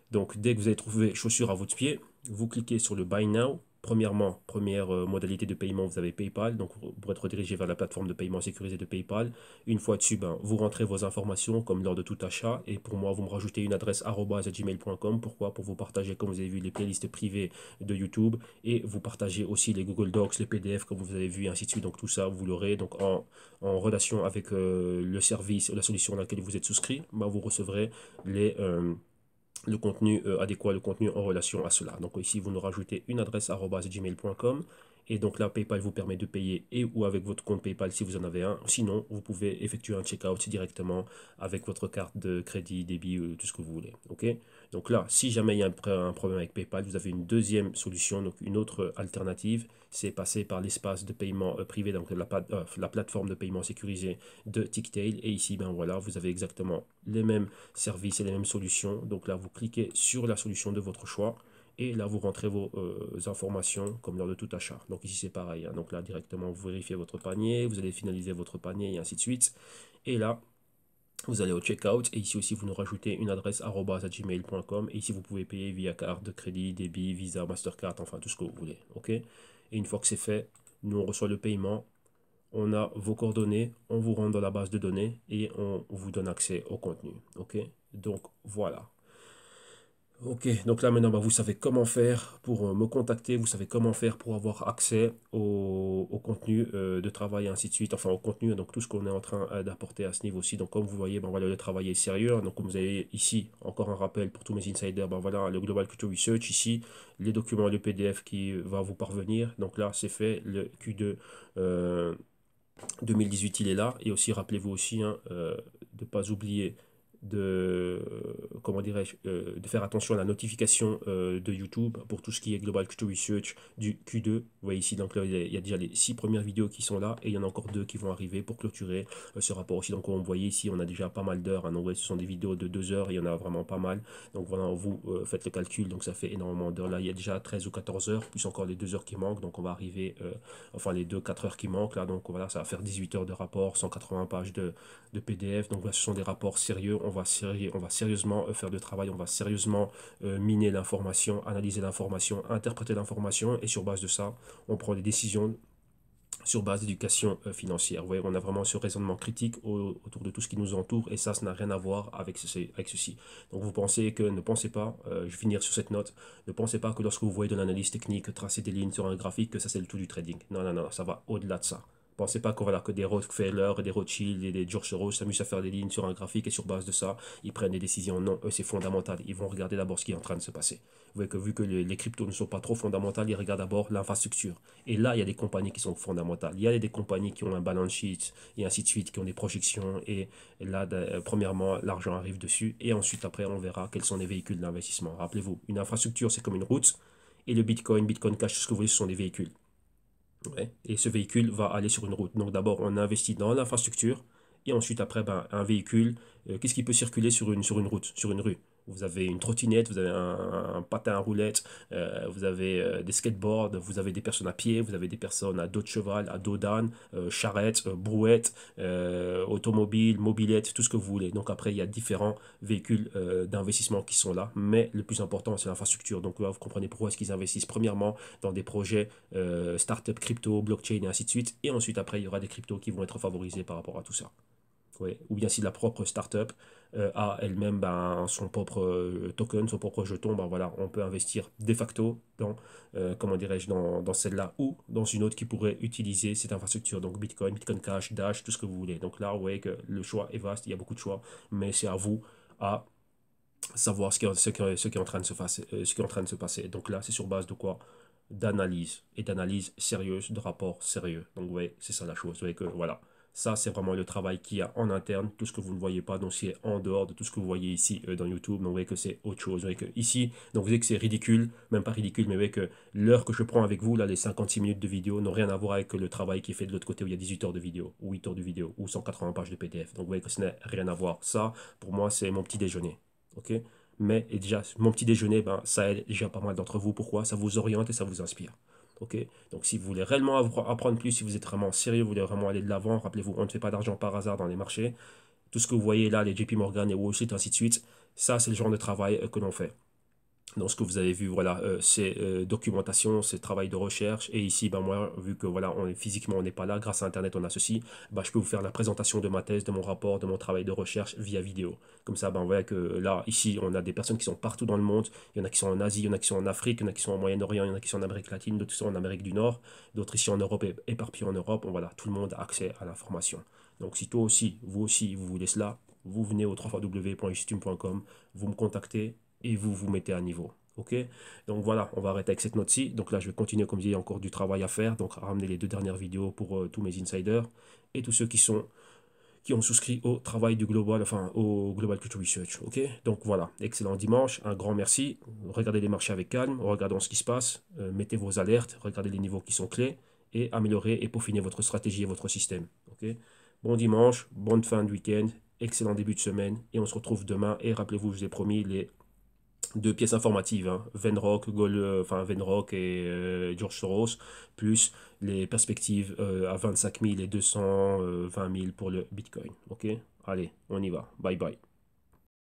Donc dès que vous avez trouvé chaussures à votre pied, vous cliquez sur le Buy Now. Premièrement, première modalité de paiement, vous avez PayPal. Donc pour être redirigé vers la plateforme de paiement sécurisée de PayPal. Une fois dessus, vous rentrez vos informations comme lors de tout achat. Et pour moi, vous me rajoutez une adresse @gmail.com. Pourquoi? Pour vous partager, comme vous avez vu, les playlists privées de YouTube. Et vous partagez aussi les Google Docs, les PDF, comme vous avez vu, et ainsi de suite. Donc tout ça, vous l'aurez. Donc en relation avec le service, la solution à laquelle vous êtes souscrit, vous recevrez le contenu adéquat, le contenu en relation à cela. Donc ici, vous nous rajoutez une adresse @gmail.com. Et donc là, PayPal vous permet de payer et ou avec votre compte PayPal si vous en avez un. Sinon, vous pouvez effectuer un checkout directement avec votre carte de crédit, débit, tout ce que vous voulez. Ok. Donc là, si jamais il y a un problème avec PayPal, vous avez une deuxième solution, donc une autre alternative. C'est passer par l'espace de paiement privé, donc la plateforme de paiement sécurisée de Ticktail. Et ici, voilà, vous avez exactement les mêmes services et les mêmes solutions. Donc là, vous cliquez sur la solution de votre choix et là, vous rentrez vos informations comme lors de tout achat. Donc ici, c'est pareil, hein. Donc là, directement, vous vérifiez votre panier, vous allez finaliser votre panier et ainsi de suite. Et là, vous allez au checkout et ici aussi, vous nous rajoutez une adresse @gmail.com. Et ici, vous pouvez payer via carte de crédit, débit, Visa, Mastercard, enfin tout ce que vous voulez. Ok. Et une fois que c'est fait, nous, on reçoit le paiement. On a vos coordonnées, on vous rentre dans la base de données et on vous donne accès au contenu. Ok, donc voilà. Ok, donc là maintenant, vous savez comment faire pour me contacter, vous savez comment faire pour avoir accès au contenu de travail et ainsi de suite, enfin au contenu, donc tout ce qu'on est en train d'apporter à ce niveau-ci. Donc comme vous voyez, voilà, le travail est sérieux, hein. Donc comme vous avez ici, encore un rappel pour tous mes insiders, voilà, le Global Q2 Research ici, les documents, le PDF qui va vous parvenir. Donc là, c'est fait, le Q2 2018 il est là. Et aussi rappelez-vous aussi, hein, de ne pas oublier comment dirais-je, de faire attention à la notification de YouTube pour tout ce qui est Global Crypto Research du Q2. Vous voyez ici, donc là, il y a déjà les 6 premières vidéos qui sont là et il y en a encore 2 qui vont arriver pour clôturer ce rapport aussi. Donc, comme vous voyez ici, on a déjà pas mal d'heures. Hein. Donc, ouais, ce sont des vidéos de 2 heures et il y en a vraiment pas mal. Donc, voilà, vous faites le calcul. Donc, ça fait énormément d'heures. Là, il y a déjà 13 ou 14 heures, plus encore les 2 heures qui manquent. Donc, on va arriver, enfin, les 2-4 heures qui manquent là. Donc, voilà, ça va faire 18 heures de rapport, 180 pages de PDF. Donc, là, ce sont des rapports sérieux. On va sérieusement faire de travail. On va sérieusement miner l'information, analyser l'information, interpréter l'information. Et sur base de ça, on prend des décisions sur base d'éducation financière. Vous voyez, on a vraiment ce raisonnement critique autour de tout ce qui nous entoure et ça n'a rien à voir avec ceci. Donc vous pensez que, ne pensez pas, je vais finir sur cette note, ne pensez pas que lorsque vous voyez de l'analyse technique, tracer des lignes sur un graphique, que ça c'est le tout du trading. Non, non, non, ça va au-delà de ça. Pensez pas que, voilà, que des Rockefeller, des Rothschild et des George Soros s'amusent à faire des lignes sur un graphique et sur base de ça, ils prennent des décisions. Non, eux, c'est fondamental. Ils vont regarder d'abord ce qui est en train de se passer. Vous voyez que vu que les cryptos ne sont pas trop fondamentales, ils regardent d'abord l'infrastructure. Et là, il y a des compagnies qui sont fondamentales. Il y a des compagnies qui ont un balance sheet et ainsi de suite, qui ont des projections. Et là, premièrement, l'argent arrive dessus. Et ensuite, après, on verra quels sont les véhicules d'investissement. Rappelez-vous, une infrastructure, c'est comme une route. Et le Bitcoin, Bitcoin Cash, tout ce que vous voyez, ce sont des véhicules. Ouais. Et ce véhicule va aller sur une route. Donc d'abord, on investit dans l'infrastructure. Et ensuite, après, ben, un véhicule, qu'est-ce qui peut circuler sur une route, sur une rue? Vous avez une trottinette, vous avez un patin à roulettes, vous avez des skateboards, vous avez des personnes à pied, vous avez des personnes à dos de cheval, à dos d'âne, charrettes, brouettes, automobiles, mobylettes, tout ce que vous voulez. Donc après, il y a différents véhicules d'investissement qui sont là. Mais le plus important, c'est l'infrastructure. Donc là, vous comprenez pourquoi est-ce qu'ils investissent premièrement dans des projets start-up crypto, blockchain et ainsi de suite. Et ensuite, après, il y aura des cryptos qui vont être favorisés par rapport à tout ça. Ouais. Ou bien si la propre startup a elle-même ben, son propre token, son propre jeton, ben voilà, on peut investir de facto dans, comment dirais-je, dans celle-là ou dans une autre qui pourrait utiliser cette infrastructure. Donc Bitcoin, Bitcoin Cash, Dash, tout ce que vous voulez. Donc là, vous voyez que le choix est vaste, il y a beaucoup de choix, mais c'est à vous à savoir ce qui est en train de se passer, ce qui est en train de se passer. Donc là, c'est sur base de quoi? D'analyse et d'analyse sérieuse, de rapports sérieux. Donc, vous voyez, c'est ça la chose. Vous voyez que voilà, ça, c'est vraiment le travail qu'il y a en interne, tout ce que vous ne voyez pas, donc c'est en dehors de tout ce que vous voyez ici dans YouTube. Donc, vous voyez que c'est autre chose. Vous voyez que ici, donc vous voyez que c'est ridicule, même pas ridicule, mais vous voyez que l'heure que je prends avec vous, là, les 56 minutes de vidéo, n'ont rien à voir avec le travail qui est fait de l'autre côté où il y a 18 heures de vidéo, ou 8 heures de vidéo, ou 180 pages de PDF. Donc, vous voyez que ça n'a rien à voir. Ça, pour moi, c'est mon petit déjeuner. OK? Mais et déjà, mon petit déjeuner, ben, ça aide déjà pas mal d'entre vous. Pourquoi? Ça vous oriente et ça vous inspire. Ok. Donc, si vous voulez réellement apprendre plus, si vous êtes vraiment sérieux, vous voulez vraiment aller de l'avant, rappelez-vous, on ne fait pas d'argent par hasard dans les marchés. Tout ce que vous voyez là, les JP Morgan, les Wall Street, ainsi de suite, ça, c'est le genre de travail que l'on fait. Donc, ce que vous avez vu, voilà, c'est documentation, c'est travail de recherche. Et ici, ben, moi, vu que voilà, physiquement, on n'est pas là, grâce à Internet, on a ceci, ben, je peux vous faire la présentation de ma thèse, de mon rapport, de mon travail de recherche via vidéo. Comme ça, ben, on voit que là, ici, on a des personnes qui sont partout dans le monde. Il y en a qui sont en Asie, il y en a qui sont en Afrique, il y en a qui sont au Moyen-Orient, il y en a qui sont en Amérique latine, d'autres qui sont en Amérique du Nord, d'autres ici en Europe, éparpillés en Europe. Bon, voilà, tout le monde a accès à l'information. Donc, si toi aussi, vous voulez cela, vous venez au www.justime.com, vous me contactez et vous vous mettez à niveau. Ok, donc voilà, on va arrêter avec cette note-ci. Donc là, je vais continuer, comme je dis, il y a encore du travail à faire. Donc, ramener les 2 dernières vidéos pour tous mes insiders et tous ceux qui ont souscrit au travail du Global, enfin au Global Crypto Research. Ok, donc voilà, excellent dimanche, un grand merci. Regardez les marchés avec calme, regardons ce qui se passe, mettez vos alertes, regardez les niveaux qui sont clés et améliorez et peaufinez votre stratégie et votre système. Ok, bon dimanche, bonne fin de week-end, excellent début de semaine et on se retrouve demain. Et rappelez-vous, je vous ai promis les 2 pièces informatives, hein. Venrock, Venrock et George Soros, plus les perspectives à 25 000 et 220 000 pour le Bitcoin. Ok, allez, on y va. Bye bye.